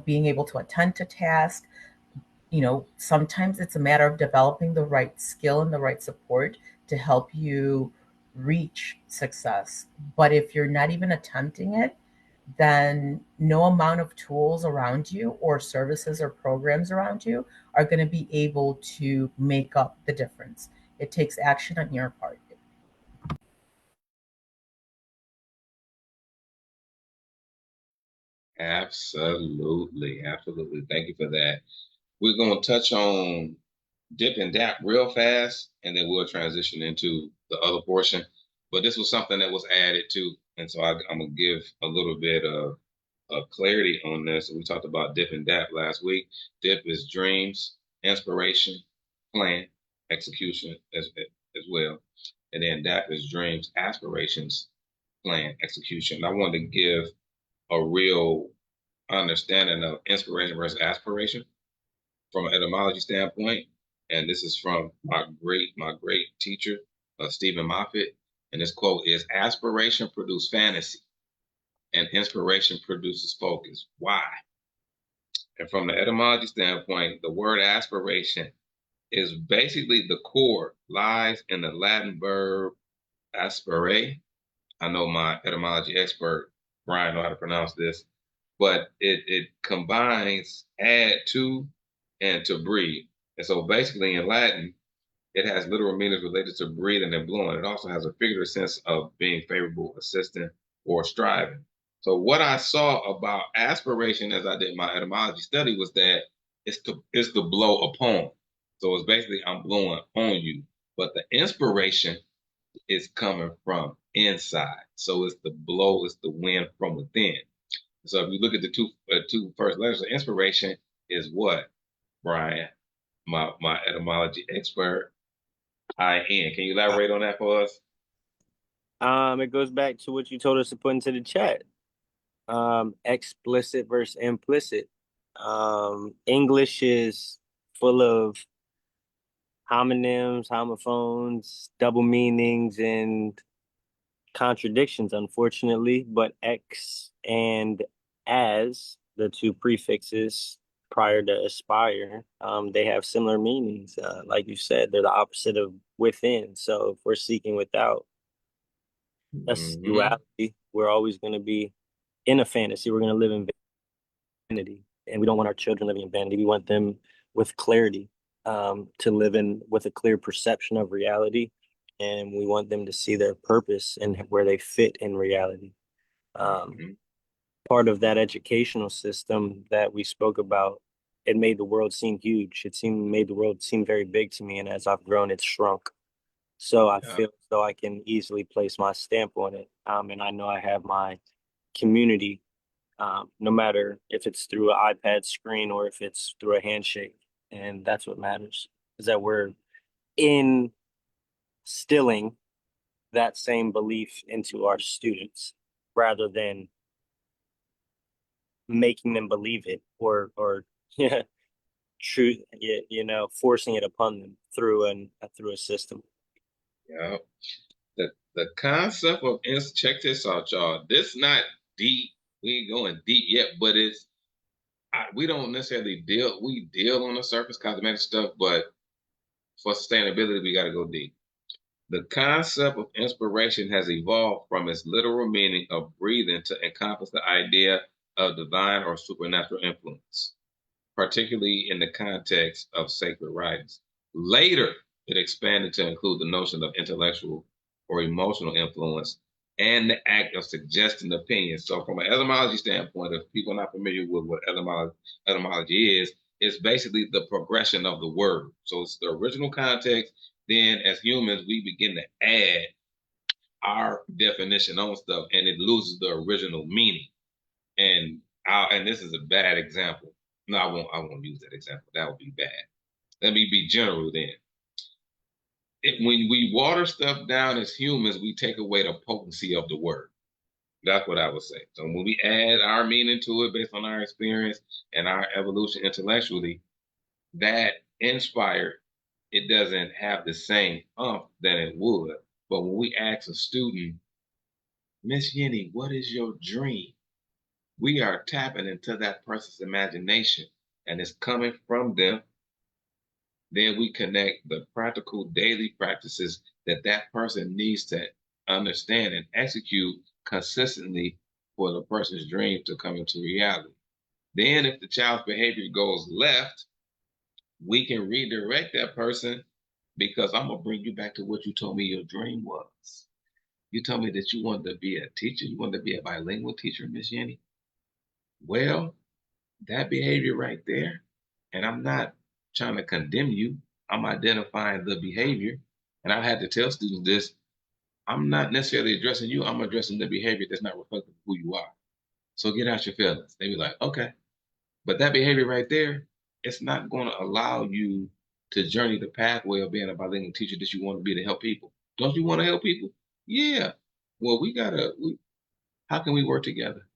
being able to attend to tasks. Sometimes it's a matter of developing the right skill and the right support to help you reach success. But if you're not even attempting it, then no amount of tools around you or services or programs around you are going to be able to make up the difference. It takes action on your part. Absolutely, absolutely. Thank you for that. We're going to touch on dip and dap real fast, and then we'll transition into the other portion. But this was something that was added to, and so I'm gonna give a little bit of clarity on this. We talked about dip and dap last week. Dip is dreams, inspiration, plan, execution as well, and then dap is dreams, aspirations, plan, execution. I wanted to give a real understanding of inspiration versus aspiration from an etymology standpoint. And this is from my great teacher. Stephen Moffat. And this quote is, aspiration produces fantasy and inspiration produces focus. Why? And from the etymology standpoint, the word aspiration is basically the core lies in the Latin verb aspire. I know my etymology expert, Brian, know how to pronounce this, but it combines add to and to breathe. And so basically in Latin, it has literal meanings related to breathing and blowing. It also has a figurative sense of being favorable, assistant, or striving. So what I saw about aspiration as I did my etymology study was that it's to blow upon. So it's basically I'm blowing on you. But the inspiration is coming from inside. So it's the blow, it's the wind from within. So if you look at the two first letters of inspiration is what, Brian, my etymology expert, IN. Can you elaborate on that for us? It goes back to what you told us to put into the chat. Explicit versus implicit. English is full of homonyms, homophones, double meanings, and contradictions, unfortunately. But ex and as, the two prefixes prior to aspire, they have similar meanings. Like you said, they're the opposite of within. So if we're seeking without, that's Mm-hmm. duality. We're always going to be in a fantasy. We're going to live in vanity, and we don't want our children living in vanity. We want them with clarity, to live in with a clear perception of reality, and we want them to see their purpose and where they fit in reality. Um, Mm-hmm. Part of that educational system that we spoke about, it made the world seem huge. It seemed made the world seem very big to me, and as I've grown, it's shrunk. So I Yeah. feel as though I can easily place my stamp on it, and I know I have my community, no matter if it's through an iPad screen or if it's through a handshake. And that's what matters, is that we're instilling that same belief into our students rather than making them believe it or yeah, true, forcing it upon them through a system. Yeah. The concept of check this out, y'all. This not deep. We ain't going deep yet, but we don't necessarily deal on the surface cosmetic stuff, but for sustainability, we got to go deep. The concept of inspiration has evolved from its literal meaning of breathing to encompass the idea of divine or supernatural influence, particularly in the context of sacred writings. Later, it expanded to include the notion of intellectual or emotional influence and the act of suggesting opinions. So, from an etymology standpoint, if people are not familiar with what etymology is, it's basically the progression of the word. So, it's the original context. Then, as humans, we begin to add our definition on stuff, and it loses the original meaning. And this is a bad example. No, I won't use that example. That would be bad. Let me be general then. When we water stuff down as humans, we take away the potency of the word. That's what I would say. So when we add our meaning to it based on our experience and our evolution intellectually, that inspired, it doesn't have the same than it would. But when we ask a student, Miss Yenny, what is your dream? We are tapping into that person's imagination and it's coming from them. Then we connect the practical daily practices that that person needs to understand and execute consistently for the person's dream to come into reality. Then, if the child's behavior goes left, we can redirect that person because I'm going to bring you back to what you told me your dream was. You told me that you wanted to be a teacher, you wanted to be a bilingual teacher, Miss Yenny. Well, that behavior right there, and I'm not trying to condemn you, I'm identifying the behavior. And I've had to tell students this, I'm not necessarily addressing you, I'm addressing the behavior that's not reflective of who you are. So get out your feelings. They be like, okay. But that behavior right there, it's not going to allow you to journey the pathway of being a bilingual teacher that you want to be to help people. Don't you want to help people? Yeah. Well, how can we work together?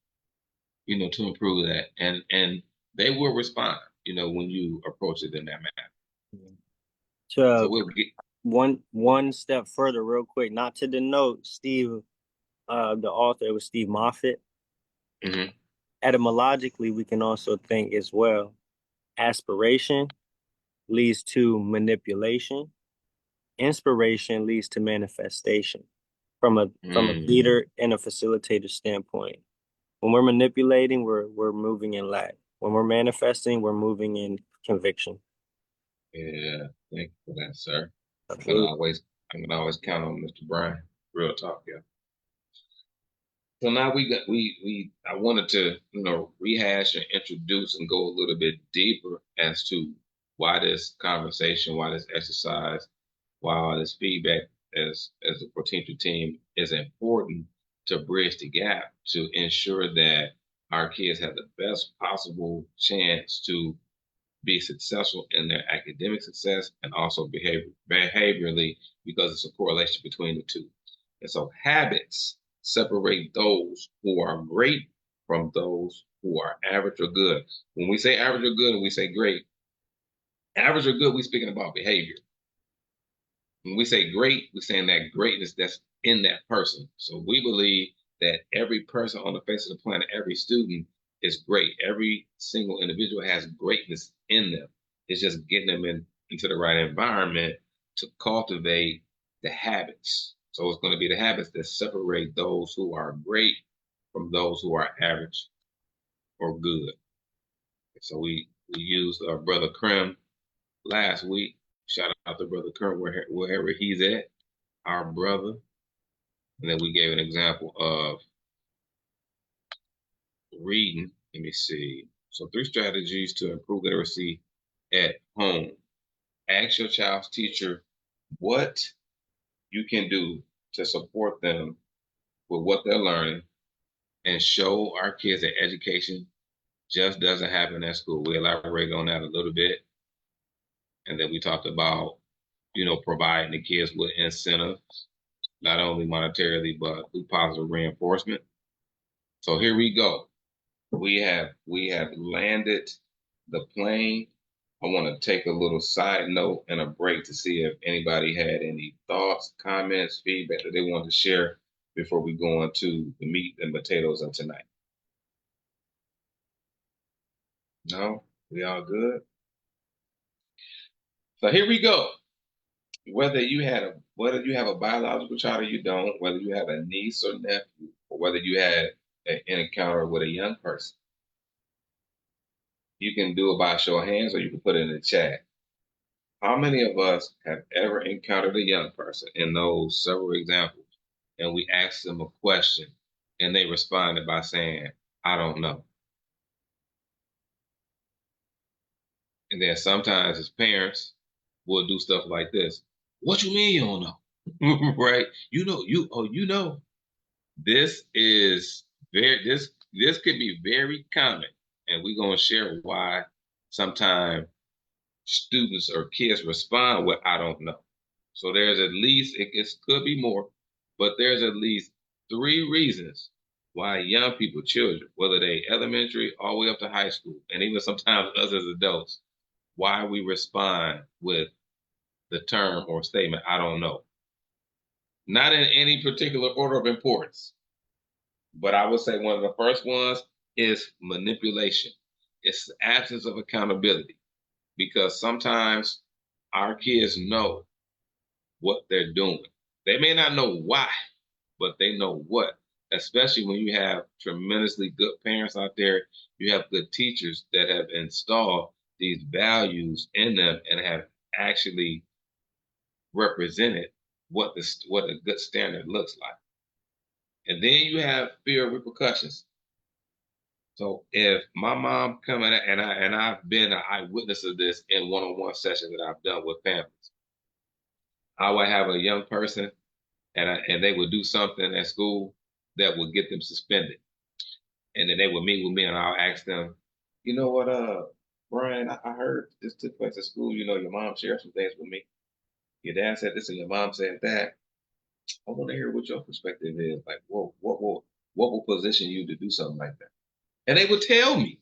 To improve that. And they will respond, when you approach it in that manner. To So we'll get. one step further, real quick, not to denote Steve, the author, it was Steve Moffat. Mm-hmm. Etymologically, we can also think as well. Aspiration leads to manipulation. Inspiration leads to manifestation. From a Mm. leader and a facilitator standpoint, when we're manipulating, we're moving in lack. When we're manifesting, we're moving in conviction. Yeah, thank you for that, sir. I'm gonna Absolutely. always, I'm gonna always count on Mr. Brian. Real talk, yeah. So now I wanted to, rehash and introduce and go a little bit deeper as to why this conversation, why this exercise, why all this feedback as a potential team is important to bridge the gap to ensure that our kids have the best possible chance to be successful in their academic success and also behaviorally because it's a correlation between the two. And so habits separate those who are great from those who are average or good. When we say average or good and we say great, average or good, we're speaking about behavior. When we say great, we're saying that greatness that's in that person. So we believe that every person on the face of the planet, every student is great. Every single individual has greatness in them. It's just getting them into the right environment to cultivate the habits. So it's going to be the habits that separate those who are great from those who are average or good. So we used our brother Krim last week. Shout out to brother Krim wherever he's at, our brother. And then we gave an example of reading. Let me see. So 3 strategies to improve literacy at home. Ask your child's teacher what you can do to support them with what they're learning and show our kids that education just doesn't happen at school. We elaborated on that a little bit. And then we talked about, providing the kids with incentives, not only monetarily, but through positive reinforcement. So here we go. We have landed the plane. I want to take a little side note and a break to see if anybody had any thoughts, comments, feedback that they want to share before we go into the meat and potatoes of tonight. No, we all good. So here we go. Whether you have a biological child or you don't, whether you have a niece or nephew, or whether you had an encounter with a young person, you can do it by show of hands or you can put it in the chat. How many of us have ever encountered a young person in those several examples and we asked them a question and they responded by saying, I don't know. And then sometimes as parents, we'll do stuff like this. What you mean you don't know? Right? You know. This is this could be very common. And we're gonna share why sometimes students or kids respond with I don't know. So there's at least it could be more, but there's at least 3 reasons why young people, children, whether they elementary all the way up to high school, and even sometimes us as adults, why we respond with the term or statement I don't know. Not in any particular order of importance, but I would say one of the first ones is manipulation. It's the absence of accountability because sometimes our kids know what they're doing. They may not know why, but they know what. Especially when you have tremendously good parents out there, you have good teachers that have installed these values in them and have actually represented what a good standard looks like. And then you have fear of repercussions. So if my mom coming and I've been an eyewitness of this in one-on-one sessions that I've done with families, I would have a young person and they would do something at school that would get them suspended. And then they would meet with me and I'll ask them, you know what, Brian, I heard this took place at school. Your mom shared some things with me. Your dad said this and your mom said that. I want to hear what your perspective is. Like, what will position you to do something like that? And they would tell me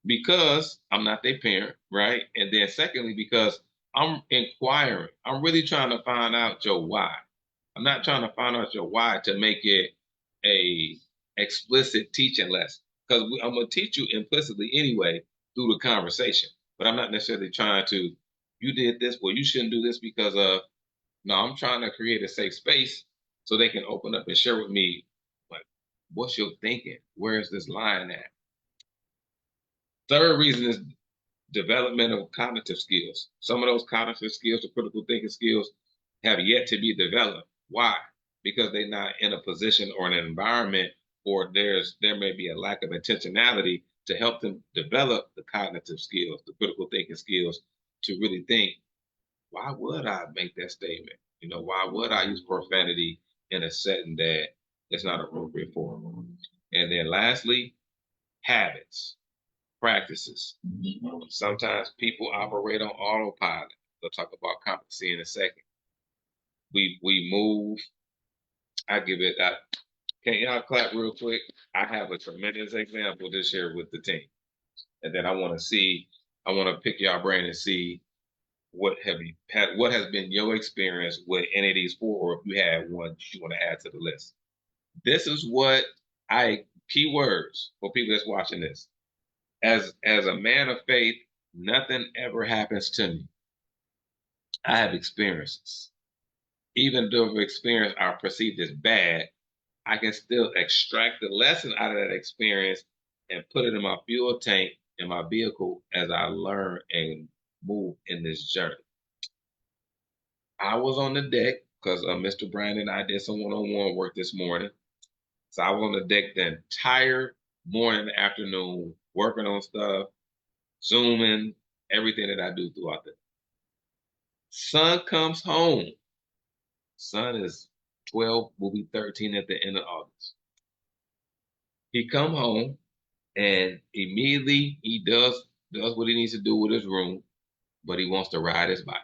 because I'm not their parent, right? And then secondly, because I'm inquiring. I'm really trying to find out your why. I'm not trying to find out your why to make it a explicit teaching lesson because I'm gonna teach you implicitly anyway through the conversation. But I'm not necessarily trying to. You did this, well, you shouldn't do this because of. No, I'm trying to create a safe space so they can open up and share with me, like, what's your thinking? Where is this line at? Third reason is development of cognitive skills. Some of those cognitive skills, the critical thinking skills, have yet to be developed. Why? Because they're not in a position or an environment, or there may be a lack of intentionality to help them develop the cognitive skills, the critical thinking skills, to really think, why would I make that statement? Why would I use profanity in a setting that is not appropriate for them? And then lastly, habits, practices. Sometimes people operate on autopilot. We'll talk about competency in a second. We move. I give it. Can y'all clap real quick? I have a tremendous example this year with the team, and then I want to see. I want to pick y'all brain and see what have you had. What has been your experience with any of these four, or if you had one you want to add to the list. This is what keywords for people that's watching this. As a man of faith, nothing ever happens to me. I have experiences. Even though the experience are perceived as bad, I can still extract the lesson out of that experience and put it in my fuel tank in my vehicle as I learn and move in this journey. I was on the deck because Mr. Brandon and I did some one-on-one work this morning. So I was on the deck the entire morning and afternoon working on stuff, zooming, everything that I do throughout the son comes home. Son is 12, will be 13 at the end of August. He come home and immediately he does what he needs to do with his room, but he wants to ride his bike.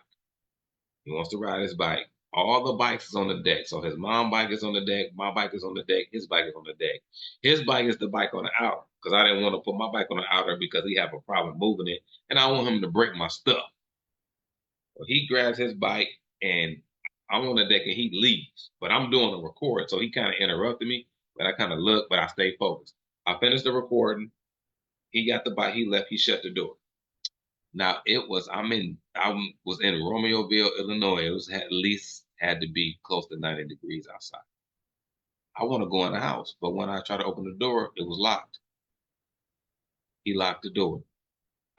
He wants to ride his bike. All the bikes is on the deck. So his mom bike is on the deck, my bike is on the deck, his bike is on the deck. His bike is the bike on the outer because I didn't want to put my bike on the outer because he have a problem moving it, and I want him to break my stuff. So he grabs his bike and I'm on the deck and he leaves, but I'm doing the record. So he kind of interrupted me, but I kind of looked, but I stayed focused. I finished the recording. He got the bike. He left. He shut the door. Now I was in Romeoville, Illinois. It was at least had to be close to 90 degrees outside. I want to go in the house, but when I tried to open the door, it was locked. He locked the door.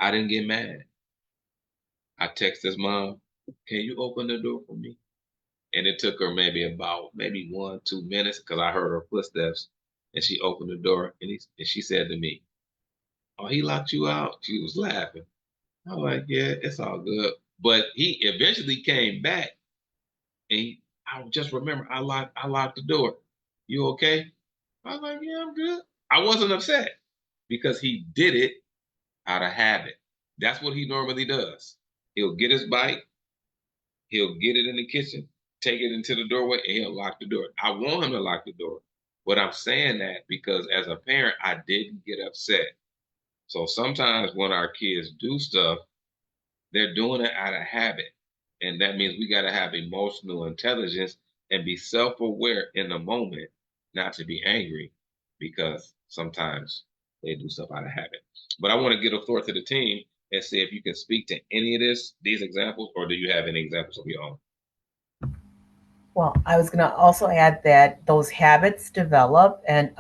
I didn't get mad. I texted his mom, "Can you open the door for me?" And it took her maybe 1, 2 minutes because I heard her footsteps, and she opened the door and she said to me, "Oh, he locked you out." She was laughing. I'm like, "Yeah, it's all good." But he eventually came back, and I just remember I locked the door. You okay? I was like, "Yeah, I'm good." I wasn't upset because he did it out of habit. That's what he normally does. He'll get his bike, he'll get it in the kitchen, take it into the doorway, and he'll lock the door. I want him to lock the door. But I'm saying that because as a parent, I didn't get upset. So sometimes when our kids do stuff, they're doing it out of habit. And that means we got to have emotional intelligence and be self aware in the moment, not to be angry because sometimes they do stuff out of habit. But I want to give the floor to the team and see if you can speak to any of these examples, or do you have any examples of your own? Well, I was going to also add that those habits develop, and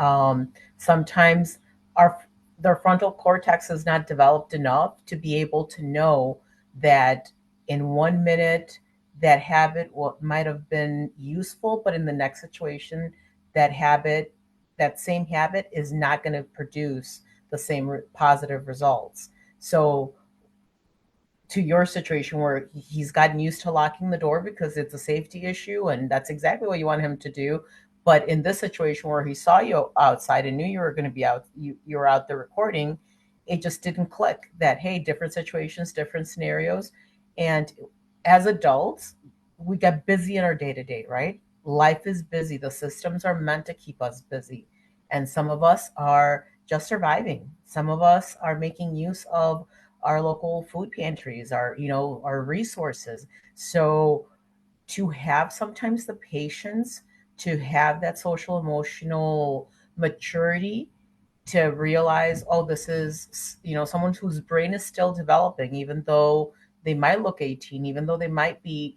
sometimes our their frontal cortex is not developed enough to be able to know that in 1 minute that habit might have been useful, but in the next situation, that habit, that same habit, is not going to produce the same positive results. So to your situation where he's gotten used to locking the door because it's a safety issue and that's exactly what you want him to do. But in this situation where he saw you outside and knew you were going to be out, you were out there recording, it just didn't click that, hey, different situations, different scenarios. And as adults, we get busy in our day to day, right? Life is busy. The systems are meant to keep us busy. And some of us are just surviving. Some of us are making use of our local food pantries, our, our resources. So to have sometimes the patience to have that social emotional maturity to realize, oh, this is, someone whose brain is still developing, even though they might look 18, even though they might be,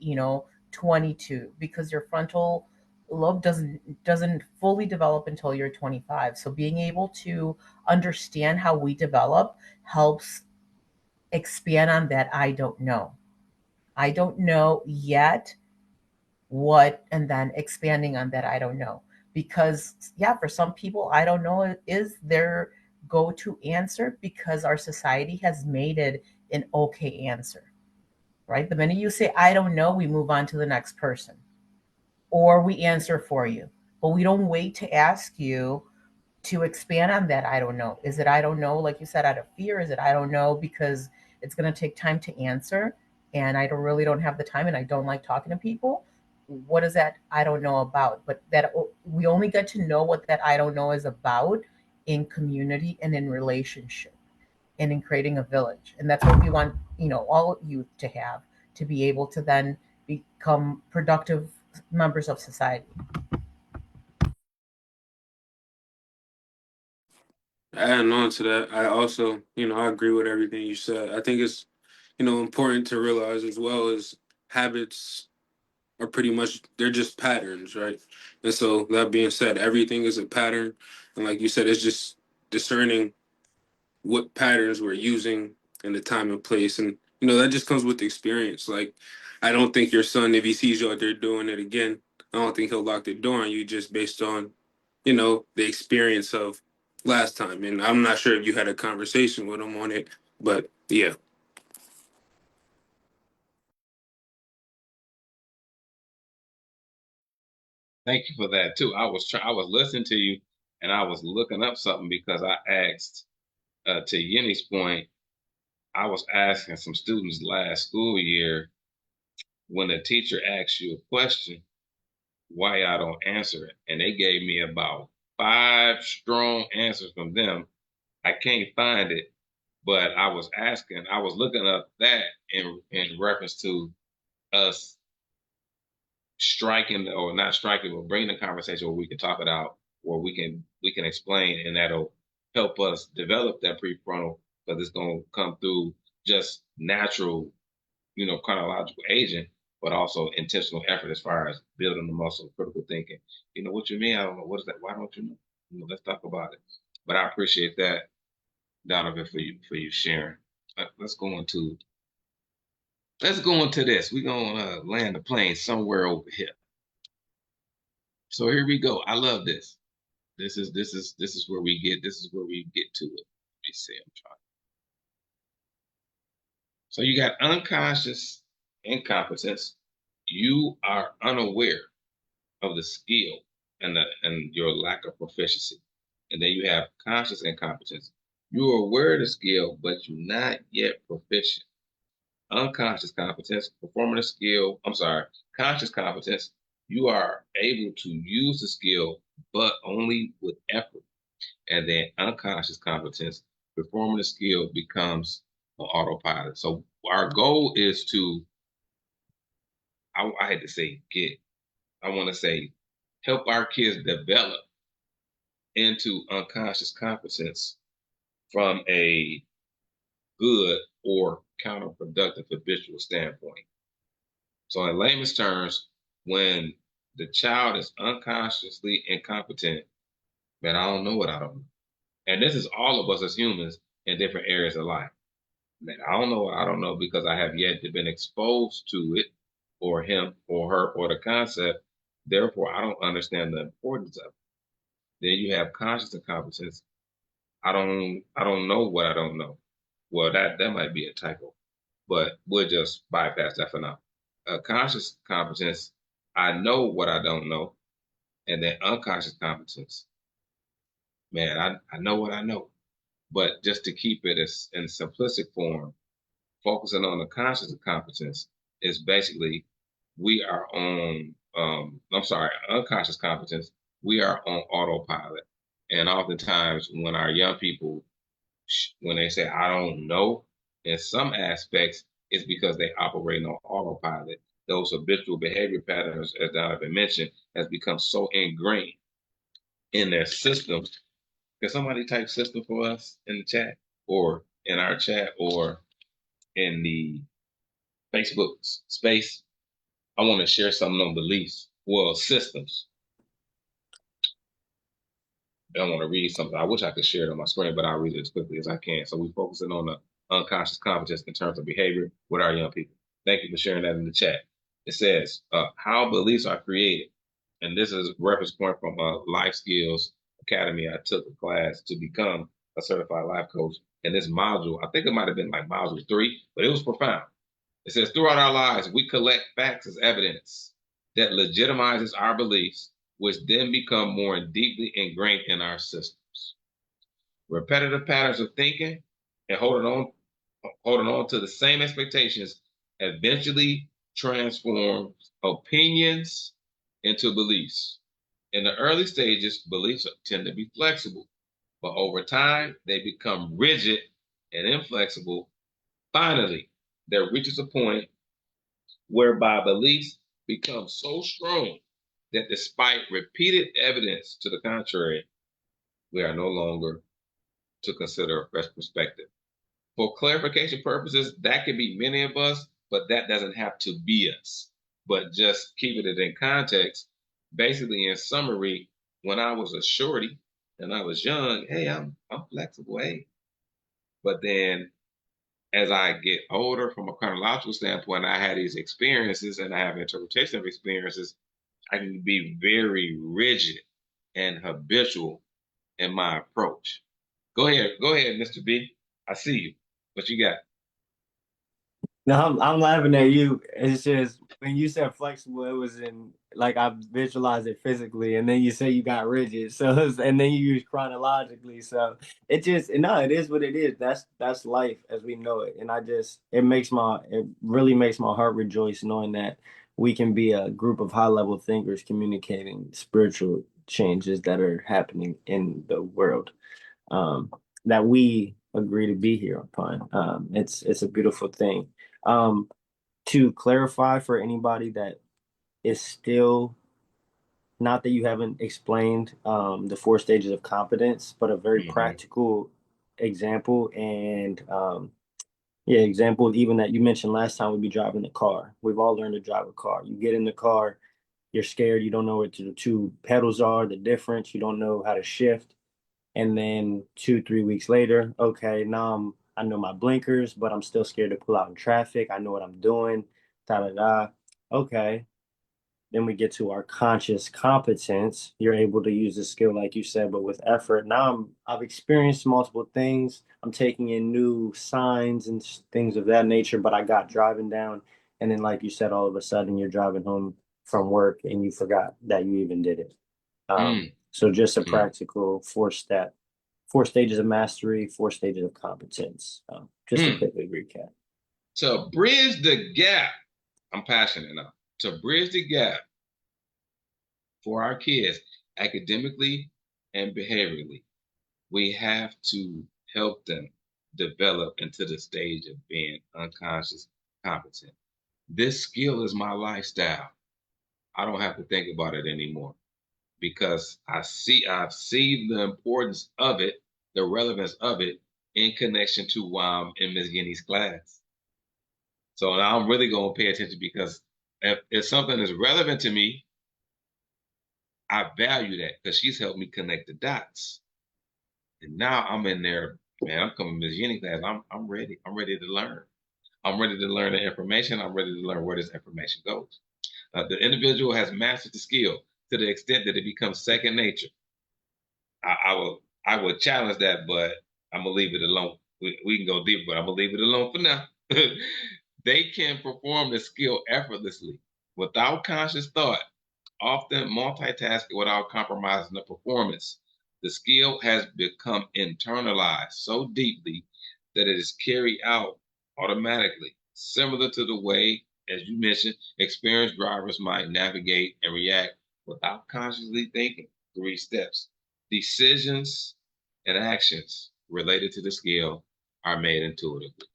22, because your frontal lobe doesn't fully develop until you're 25. So being able to understand how we develop helps expand on that. I don't know yet what, and then expanding on that, I don't know. Because yeah, for some people, I don't know is their go-to answer, because our society has made it an okay answer, right? The minute you say I don't know, we move on to the next person, or we answer for you, but we don't wait to ask you to expand on that. I don't know. Is it I don't know, like you said, out of fear? Is it I don't know because it's going to take time to answer, and I don't have the time, and I don't like talking to people? What is that I don't know about? But that we only get to know what that I don't know is about in community and in relationship and in creating a village. And that's what we want, all youth to have, to be able to then become productive members of society. Adding on to that, I also, I agree with everything you said. I think it's, important to realize as well as habits are pretty much, they're just patterns, right? And so that being said, everything is a pattern. And like you said, it's just discerning what patterns we're using and the time and place. And, that just comes with experience. Like, I don't think your son, if he sees you out there doing it again, I don't think he'll lock the door on you just based on, the experience of last time. And I'm not sure if you had a conversation with him on it, but yeah. Thank you for that too. I was listening to you, and I was looking up something because I asked, to Yenny's point, I was asking some students last school year, when the teacher asks you a question, why I don't answer it, and they gave me about five strong answers from them. I can't find it, but I was looking up that in reference to us striking, or not striking, but bringing the conversation where we can talk it out, where we can explain, and that'll help us develop that prefrontal, because it's going to come through just natural, chronological aging, but also intentional effort as far as building the muscle of critical thinking. What you mean? I don't know. What is that? Why don't you know? Let's talk about it. But I appreciate that, Donovan, for you sharing. Let's go into this. We're gonna land the plane somewhere over here. So here we go. I love this. This is where we get. This is where we get to it. Let me see. I'm trying. So you got unconscious incompetence. You are unaware of the skill and your lack of proficiency. And then you have conscious incompetence. You are aware of the skill, but you're not yet proficient. Unconscious competence, performing a skill, I'm sorry, conscious competence, you are able to use the skill, but only with effort. And then unconscious competence, performing the skill becomes an autopilot. So our goal is to, I had to say I want to say help our kids develop into unconscious competence from a good or counterproductive habitual standpoint. So, in layman's terms, when the child is unconsciously incompetent, man, I don't know what I don't know. And this is all of us as humans in different areas of life. Man, I don't know what I don't know because I have yet to been exposed to it, or him or her, or the concept. Therefore, I don't understand the importance of it. Then you have conscious incompetence. I don't know what I don't know. Well, that might be a typo, but we'll just bypass that for now. Conscious competence, I know what I don't know. And then unconscious competence, man, I know what I know. But just to keep it as in simplistic form, focusing on the conscious competence is basically we are on, I'm sorry, unconscious competence, we are on autopilot. And oftentimes when our young people, when they say, I don't know, In some aspects, it's because they operate on autopilot. Those habitual behavior patterns, as I've been mentioned, has become so ingrained in their systems. Can somebody type system for us in the chat or in our chat or in the Facebook space? I want to share something on beliefs. Well, systems. I want to read something. I wish I could share it on my screen, but I'll read it as quickly as I can. So we're focusing on the unconscious competence in terms of behavior with our young people. Thank you for sharing that in the chat. It says, how beliefs are created. And this is a reference point from Life Skills Academy. I took a class to become a certified life coach. And this module, I think it might have been like module 3, but it was profound. It says, throughout our lives, we collect facts as evidence that legitimizes our beliefs, which then become more deeply ingrained in our systems. Repetitive patterns of thinking and holding on to the same expectations eventually transform opinions into beliefs. In the early stages, beliefs tend to be flexible, but over time, they become rigid and inflexible. Finally, there reaches a point whereby beliefs become so strong that despite repeated evidence to the contrary, we are no longer to consider a fresh perspective. For clarification purposes, that could be many of us, but that doesn't have to be us. But just keeping it in context, basically in summary, when I was a shorty and I was young, hey, I'm flexible, hey. But then as I get older from a chronological standpoint, I had these experiences and I have interpretation of experiences. I can be very rigid and habitual in my approach. Go ahead, Mr. B. I see you. What you got? No, I'm laughing at you. It's just when you said flexible, it was in like I visualized it physically, and then you say you got rigid. So and then you use chronologically. So it just no, it is what it is. That's life as we know it. And it really makes my heart rejoice knowing that we can be a group of high level thinkers communicating spiritual changes that are happening in the world. Um, that we agree to be here upon. It's a beautiful thing. Um, to clarify for anybody that is still not that you haven't explained the 4 stages of competence, but a very Mm-hmm. practical example and yeah, example even that you mentioned last time would be driving the car. We've all learned to drive a car. You get in the car, you're scared, you don't know what the two pedals are, the difference, you don't know how to shift. And then 2, 3 weeks later, okay, I know my blinkers, but I'm still scared to pull out in traffic. I know what I'm doing. Da da da. Okay. Then we get to our conscious competence. You're able to use the skill, like you said, but with effort. I've experienced multiple things. I'm taking in new signs and things of that nature, but I got driving down. And then, like you said, all of a sudden you're driving home from work and you forgot that you even did it. So just a Mm-hmm. practical 4 step, 4 stages of mastery, 4 stages of competence. Just to Mm. quickly recap. To bridge the gap, I'm passionate enough. To bridge the gap for our kids academically and behaviorally, we have to help them develop into the stage of being unconscious competent. This skill is my lifestyle. I don't have to think about it anymore because I've seen the importance of it, the relevance of it in connection to why I'm in Ms. Guinea's class. So now I'm really going to pay attention because if something is relevant to me, I value that because she's helped me connect the dots. And now I'm in there, man. I'm coming to Ms. Guinea class. I'm ready. I'm ready to learn. I'm ready to learn the information. I'm ready to learn where this information goes. The individual has mastered the skill to the extent that it becomes second nature. I will challenge that, but I'm gonna leave it alone. We can go deeper, but I'm gonna leave it alone for now. They can perform the skill effortlessly without conscious thought, often multitasking without compromising the performance. The skill has become internalized so deeply that it is carried out automatically, similar to the way, as you mentioned, experienced drivers might navigate and react without consciously thinking. 3 steps. Decisions and actions related to the skill are made intuitively.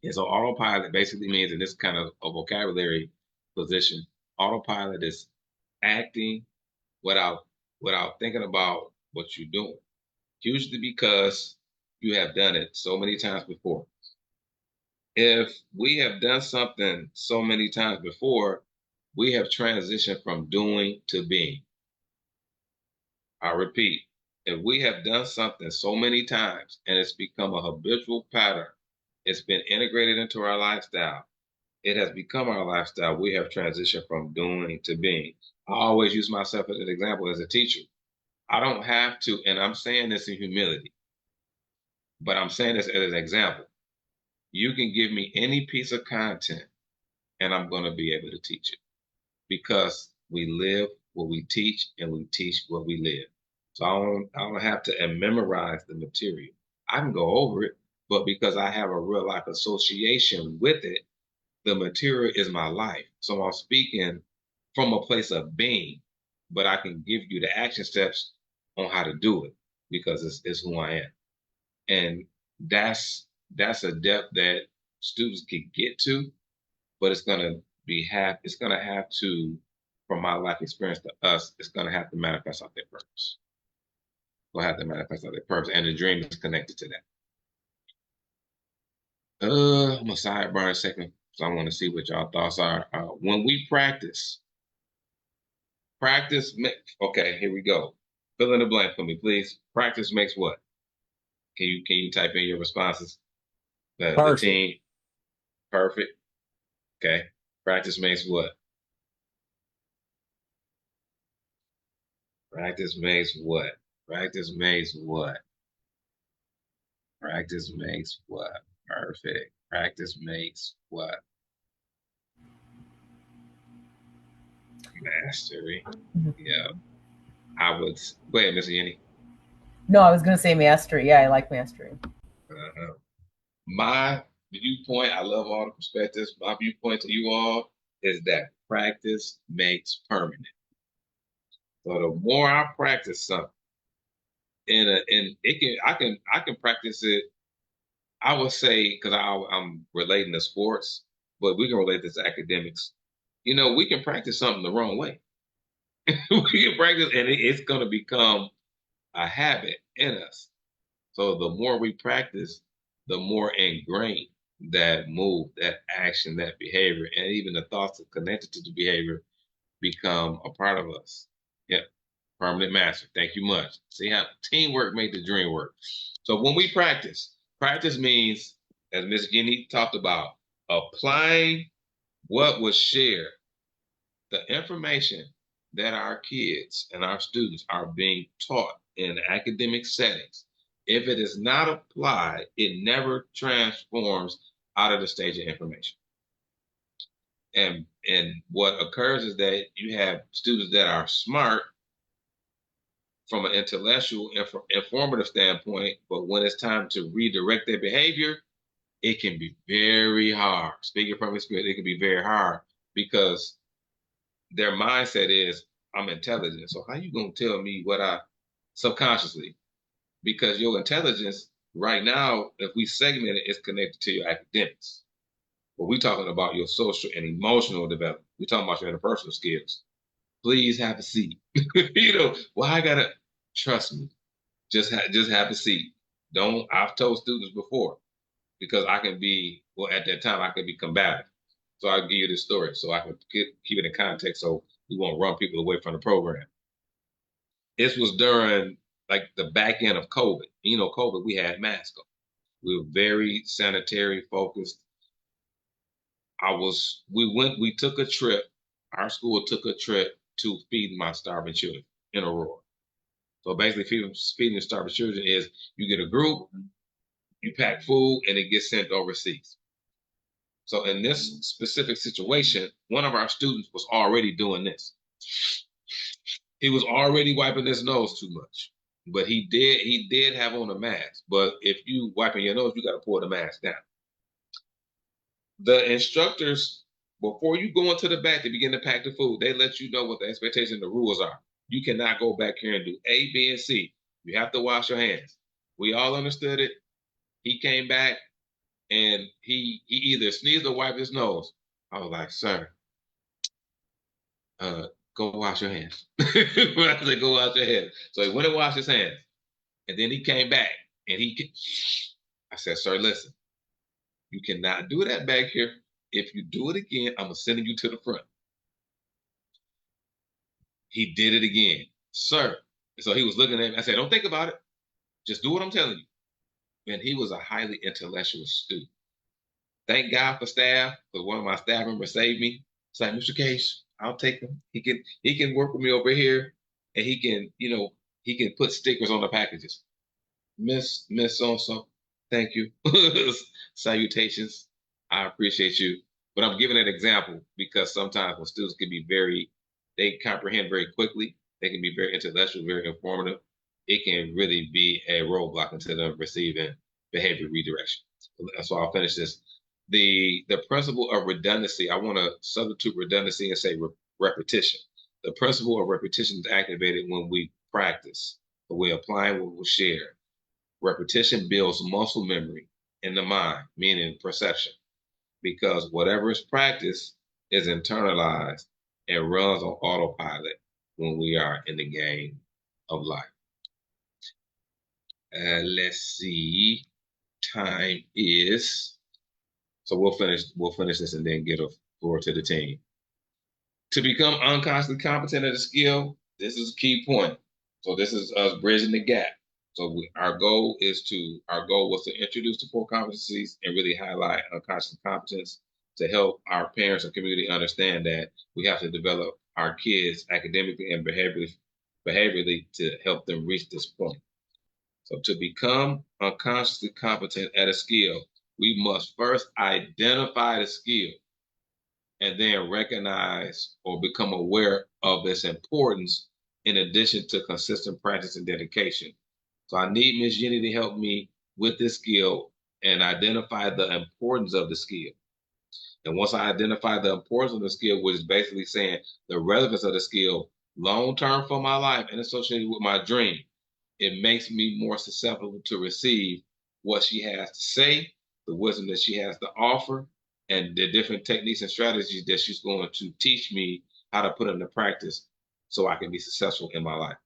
And so autopilot basically means, in this kind of a vocabulary position, autopilot is acting without thinking about what you're doing. Usually because you have done it so many times before. If we have done something so many times before, we have transitioned from doing to being. I repeat, if we have done something so many times and it's become a habitual pattern, it's been integrated into our lifestyle, it has become our lifestyle, we have transitioned from doing to being. I always use myself as an example as a teacher. I don't have to, and I'm saying this in humility, but I'm saying this as an example. You can give me any piece of content and I'm going to be able to teach it because we live what we teach and we teach what we live. So I don't have to memorize the material. I can go over it, but because I have a real life association with it, the material is my life. So I'm speaking from a place of being, but I can give you the action steps on how to do it because it's who I am. And that's a depth that students can get to, but it's gonna have to, from my life experience to us, it's gonna have to manifest out their purpose. Will have to manifest out their purpose, and the dream is connected to that. I'm gonna sidebar a second, so I want to see what y'all thoughts are. When we practice. Okay, here we go. Fill in the blank for me, please. Practice makes what? Can you type in your responses? The Perfect. team perfect. Okay. Practice makes what? Practice makes what? Practice makes what? Practice makes what? Perfect. Practice makes what? Mastery. Yeah. I would go ahead, Mr. Yenny. No, I was going to say mastery. Yeah, I like mastery. Uh-huh. My viewpoint, I love all the perspectives. My viewpoint to you all is that practice makes permanent. So the more I practice something, and it can I can practice it. I would say because I'm relating to sports, but we can relate this to academics. You know, we can practice something the wrong way. We can practice, and it's going to become a habit in us. So the more we practice, the more ingrained that move, that action, that behavior, and even the thoughts that connected to the behavior become a part of us. Yep. Permanent master. Thank you much. See how teamwork made the dream work. So when we practice means, as Ms. Jenny talked about, applying what was shared, the information that our kids and our students are being taught in academic settings. If it is not applied, it never transforms out of the stage of information. And what occurs is that you have students that are smart from an intellectual, informative standpoint, but when it's time to redirect their behavior, it can be very hard. Speaking from experience, it can be very hard because their mindset is, I'm intelligent. So how you gonna tell me what I subconsciously? Because your intelligence right now, if we segment it, is connected to your academics. But we're talking about your social and emotional development. We're talking about your interpersonal skills. Please have a seat. You know, well, I gotta trust me. Just have a seat. Don't. I've told students before because I can be, well, at that time I could be combative. So I'll give you this story so I can keep it in context so we won't run people away from the program. This was during like the back end of COVID. You know, COVID, we had masks on. We were very sanitary focused. We took a trip. Our school took a trip to feed my starving children in Aurora. So basically, feeding the starving children is you get a group, you pack food, and it gets sent overseas. So in this specific situation, one of our students was already doing this. He was already wiping his nose too much, but he did have on a mask. But if you wiping your nose, you got to pull the mask down. The instructors, before you go into the back to begin to pack the food, they let you know what the expectation and the rules are. You cannot go back here and do A, B, and C. You have to wash your hands. We all understood it. He came back and he either sneezed or wiped his nose. I was like, sir, uh, go wash your hands. I said, go wash your hands. So he went and washed his hands. And then he came back and I said, sir, listen, you cannot do that back here. If you do it again, I'm going to send you to the front. He did it again, sir. So he was looking at me. I said, don't think about it. Just do what I'm telling you. And he was a highly intellectual student. Thank God for staff, because one of my staff members saved me. It's like, Mr. Case, I'll take him. He can work with me over here, and he can put stickers on the packages. Miss so thank you. Salutations. I appreciate you. But I'm giving an example because sometimes when students can be they comprehend very quickly. They can be very intellectual, very informative. It can really be a roadblock into them receiving behavior redirection. So I'll finish this. The principle of redundancy, I want to substitute redundancy and say repetition. The principle of repetition is activated when we practice. When we apply what we share. Repetition builds muscle memory in the mind, meaning perception, because whatever is practiced is internalized and runs on autopilot when we are in the game of life. Let's see. Time is. So we'll finish this and then get a floor to the team. To become unconsciously competent at a skill, this is a key point. So this is us bridging the gap. So our goal was to introduce the core competencies and really highlight unconscious competence to help our parents and community understand that we have to develop our kids academically and behaviorally to help them reach this point. So to become unconsciously competent at a skill, we must first identify the skill and then recognize or become aware of its importance in addition to consistent practice and dedication. So I need Ms. Jenny to help me with this skill and identify the importance of the skill. And once I identify the importance of the skill, which is basically saying the relevance of the skill long-term for my life and associated with my dream, it makes me more susceptible to receive what she has to say, the wisdom that she has to offer, and the different techniques and strategies that she's going to teach me how to put into practice so I can be successful in my life.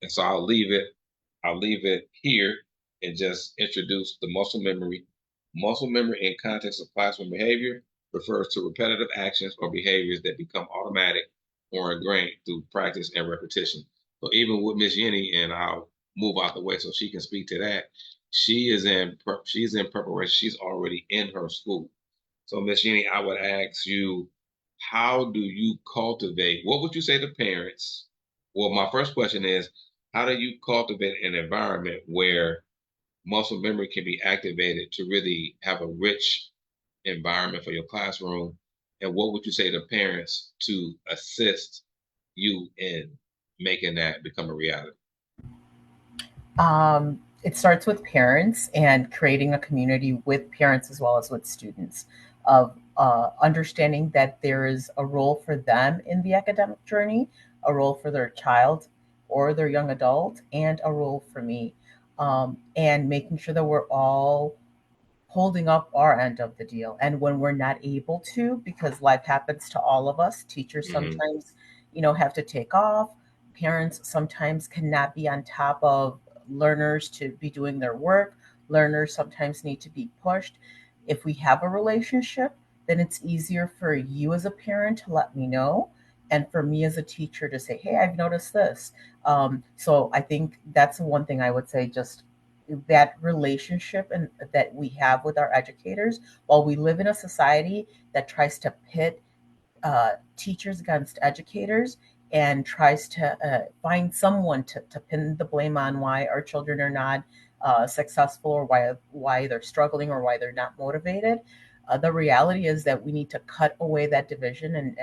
And so I'll leave it here and just introduce the muscle memory. Muscle memory in context of classroom behavior refers to repetitive actions or behaviors that become automatic or ingrained through practice and repetition. So even with Miss Yenny, and I'll move out the way so she can speak to that, she's in preparation. She's already in her school. So Miss Yenny, I would ask you, how do you cultivate, what would you say to parents? Well, my first question is, how do you cultivate an environment where muscle memory can be activated to really have a rich environment for your classroom? And what would you say to parents to assist you in making that become a reality? It starts with parents and creating a community with parents as well as with students of understanding that there is a role for them in the academic journey, a role for their child or their young adult, and a role for me. And making sure that we're all holding up our end of the deal. And when we're not able to, because life happens to all of us, teachers Mm-hmm. sometimes, have to take off. Parents sometimes cannot be on top of learners to be doing their work. Learners sometimes need to be pushed. If we have a relationship, then it's easier for you as a parent to let me know, and for me as a teacher to say, hey, I've noticed this. So I think that's one thing I would say, just that relationship and that we have with our educators. While we live in a society that tries to pit teachers against educators and tries to find someone to pin the blame on why our children are not successful, or why they're struggling, or why they're not motivated. The reality is that we need to cut away that division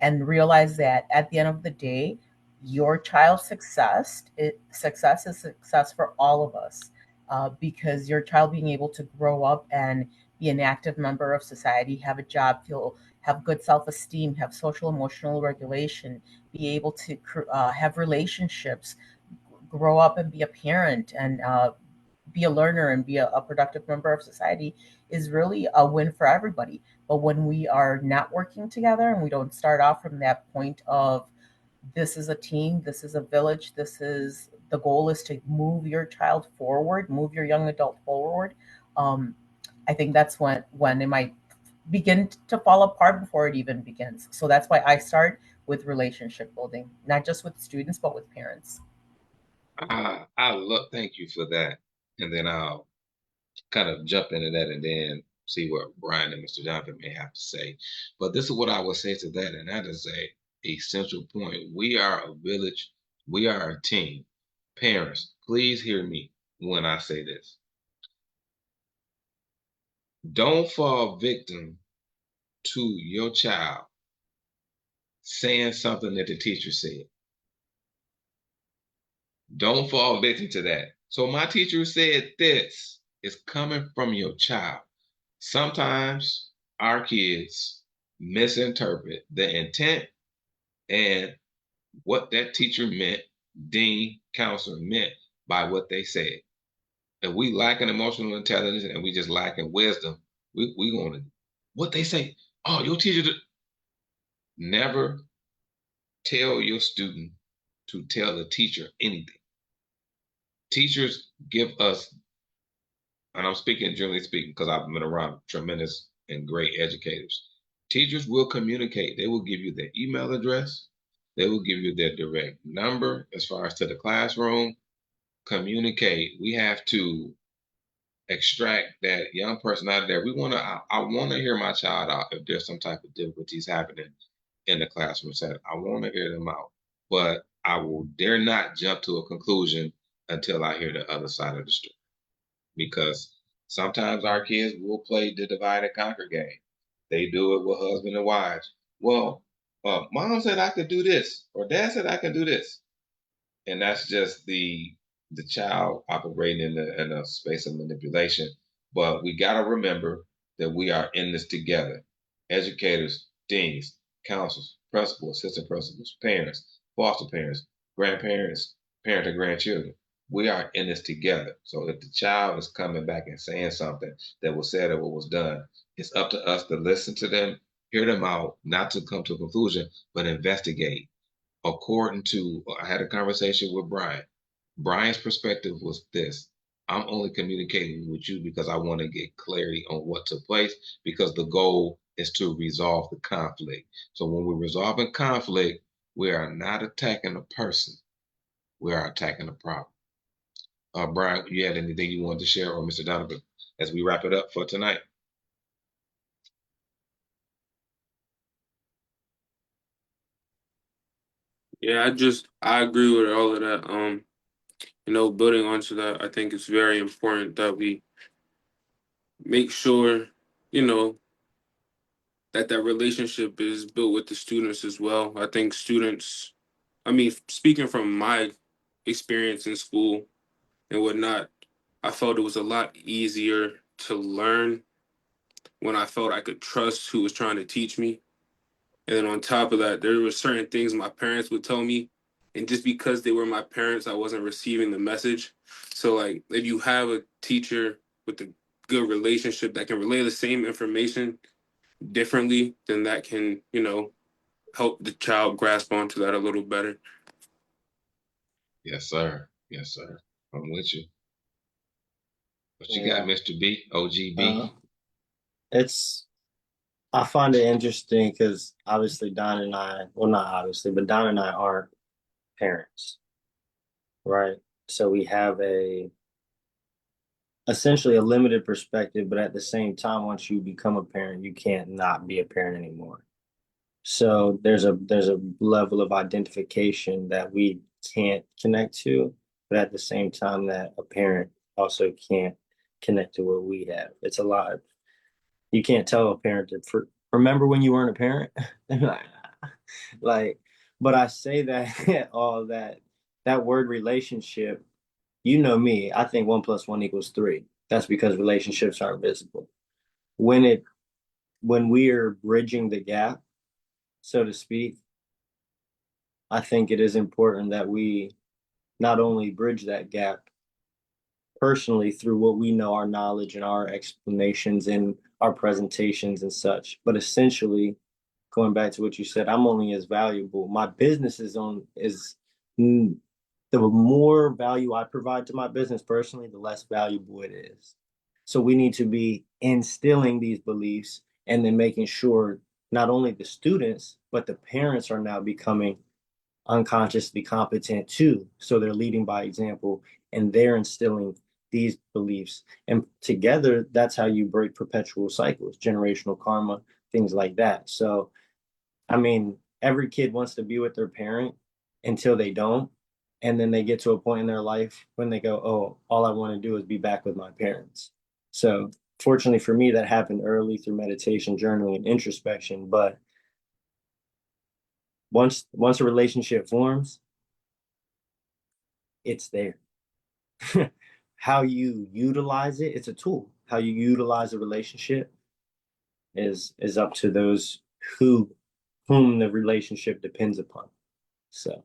and realize that at the end of the day, your child's success is success for all of us, because your child being able to grow up and be an active member of society, have a job, have good self-esteem, have social emotional regulation, be able to have relationships, grow up and be a parent and be a learner and be a productive member of society is really a win for everybody. But when we are not working together and we don't start off from that point of this is a team, this is a village, this is the goal is to move your child forward, move your young adult forward. Um, I think that's when it might begin to fall apart before it even begins. So that's why I start with relationship building, not just with students but with parents. I love. Thank you for that. And then I'll kind of jump into that and then see what Brian and Mr. Jonathan may have to say. But this is what I would say to that, and that is a central point. We are a village. We are a team. Parents, please hear me when I say this. Don't fall victim to your child saying something that the teacher said. Don't fall victim to that. So my teacher said this is coming from your child. Sometimes our kids misinterpret the intent and what that teacher meant, dean, counselor meant by what they said. If we lack an emotional intelligence and we just lack in wisdom, we gonna what they say. Oh, your teacher never tell your student to tell the teacher anything. Teachers give us, and I'm speaking generally speaking because I've been around tremendous and great educators. Teachers will communicate. They will give you their email address. They will give you their direct number as far as to the classroom. Communicate. We have to extract that young person out of there. I want to hear my child out if there's some type of difficulties happening in the classroom setting. I want to hear them out, but I will dare not jump to a conclusion until I hear the other side of the story because sometimes our kids will play the divide and conquer game. They do it with husband and wives. Well, mom said I could do this, or dad said I can do this, and that's just the child operating in a space of manipulation. But we got to remember that we are in this together. Educators, deans, counselors, principals, assistant principals, parents, foster parents, grandparents, parent and grandchildren. We are in this together. So if the child is coming back and saying something that was said or what was done, it's up to us to listen to them, hear them out, not to come to a conclusion, but investigate according to I had a conversation with Brian. Brian's perspective was this. I'm only communicating with you because I want to get clarity on what took place because the goal is to resolve the conflict. So when we're resolving conflict, we are not attacking a person. We are attacking a problem. Brian, you had anything you wanted to share or Mr. Donovan as we wrap it up for tonight? Yeah, I agree with all of that. Building onto that, I think it's very important that we make sure, you know, that relationship is built with the students as well. I think students, I mean, speaking from my experience in school and whatnot, I felt it was a lot easier to learn when I felt I could trust who was trying to teach me. And then on top of that, there were certain things my parents would tell me. And just because they were my parents, I wasn't receiving the message. So, like, if you have a teacher with a good relationship that can relay the same information differently, then that can, help the child grasp onto that a little better. Yes, sir. Yes, sir. I'm with you. What you got, Yeah. Mr. B? OGB? Uh, it's I find it interesting because obviously Don and I, well, not obviously, but Don and I aren't parents, right? So we have a essentially a limited perspective, but at the same time, once you become a parent, you can't not be a parent anymore. So there's a level of identification that we can't connect to, but at the same time that a parent also can't connect to what we have. It's a lot. You can't tell a parent to remember when you weren't a parent. like, but I say that all that word relationship, you know me, I think 1 + 1 = 3. That's because relationships aren't visible. When it when we are bridging the gap, so to speak, I think it is important that we not only bridge that gap personally through what we know, our knowledge and our explanations and our presentations and such, but essentially going back to what you said, I'm only as valuable. My business is mm, the more value I provide to my business personally, the less valuable it is. So we need to be instilling these beliefs and then making sure not only the students, but the parents are now becoming unconsciously competent too. So they're leading by example and they're instilling these beliefs. And together, that's how you break perpetual cycles, generational karma, things like that. So, I mean, every kid wants to be with their parent until they don't. And then they get to a point in their life when they go, oh, all I want to do is be back with my parents. So, fortunately for me, that happened early through meditation, journaling, and introspection. But once a relationship forms, it's there. How you utilize it, it's a tool. How you utilize a relationship is up to those who whom the relationship depends upon. So,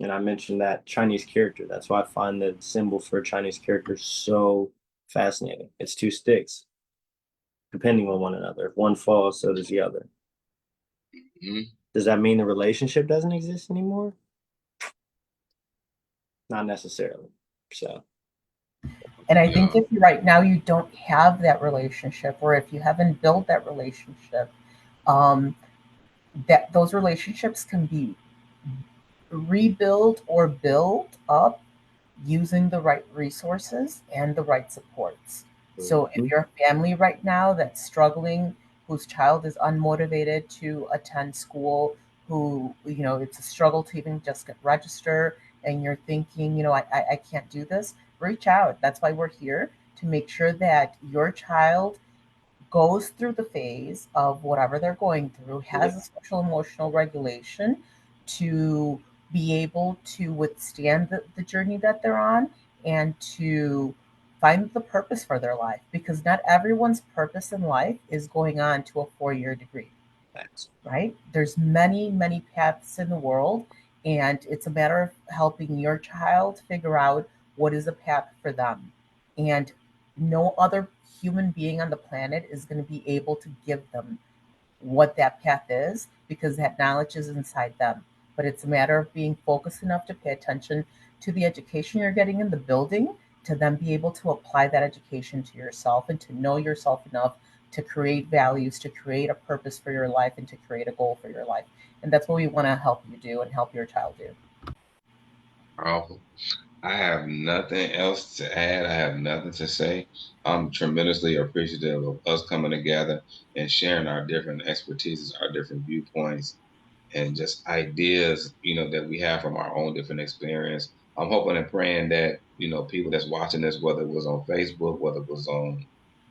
and I mentioned that Chinese character. That's why I find the symbol for a Chinese character so fascinating. It's two sticks depending on one another. If one falls, so does the other. Mhm. Does that mean the relationship doesn't exist anymore? Not necessarily. So, And I think No. if right now you don't have that relationship, or if you haven't built that relationship, um, that those relationships can be rebuilt or built up using the right resources and the right supports. So if mhm. you're a family right now that's struggling, whose child is unmotivated to attend school, who, it's a struggle to even just get register, and you're thinking, I can't do this, reach out. That's why we're here, to make sure that your child goes through the phase of whatever they're going through, Yeah, has a social emotional regulation to be able to withstand the journey that they're on, and to find the purpose for their life, because not everyone's purpose in life is going on to a 4-year degree, facts. right? There's many paths in the world, and it's a matter of helping your child figure out what is a path for them. And no other human being on the planet is going to be able to give them what that path is, because that knowledge is inside them. But it's a matter of being focused enough to pay attention to the education you're getting in the building, to then be able to apply that education to yourself and to know yourself enough to create values, to create a purpose for your life, and to create a goal for your life. And that's what we want to help you do and help your child do. Powerful. I have nothing else to add. I have nothing to say. I'm tremendously appreciative of us coming together and sharing our different expertises, our different viewpoints, and just ideas, that we have from our own different experience. I'm hoping and praying that, people that's watching this, whether it was on Facebook, whether it was on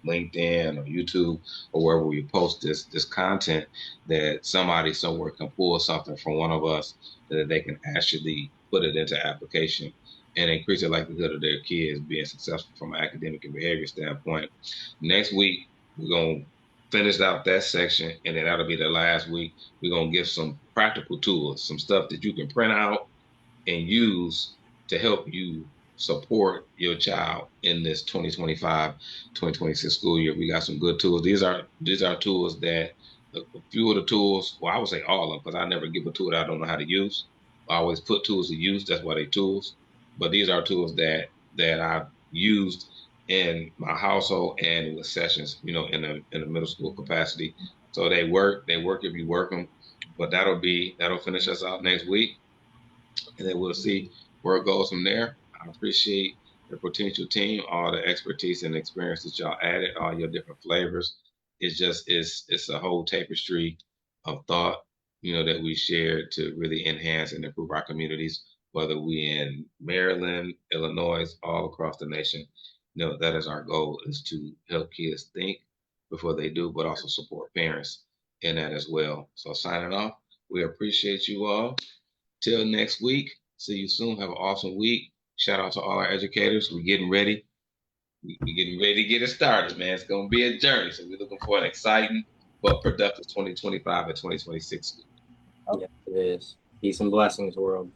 LinkedIn or YouTube or wherever we post this content, that somebody somewhere can pull something from one of us that they can actually put it into application and increase the likelihood of their kids being successful from an academic and behavior standpoint. Next week, we're going to finish out that section, and then that'll be the last week. We're going to give some practical tools, some stuff that you can print out and use to help you support your child in this 2025-2026 school year. We got some good tools. These are tools that a few of the tools, well, I would say all of them, because I never give a tool that I don't know how to use. I always put tools to use. That's why they tools. But these are tools that I've used in my household and with sessions, in a middle school capacity. So they work. They work if you work them. But that'll finish us out next week, and then we'll see where it goes from there. I appreciate the potential team, all the expertise and experience that y'all added, all your different flavors. It's a whole tapestry of thought, that we shared to really enhance and improve our communities, whether we in Maryland, Illinois, all across the nation. That is our goal, is to help kids think before they do, but also support parents in that as well. So signing off, we appreciate you all. Till next week. See you soon. Have an awesome week. Shout out to all our educators. We're getting ready. We're getting ready to get it started, man. It's going to be a journey. So we're looking for an exciting but productive 2025 and 2026 school. Oh, Yeah, it is. Peace and blessings, world.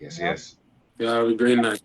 Yes, yep. yes. Y'all have a great night.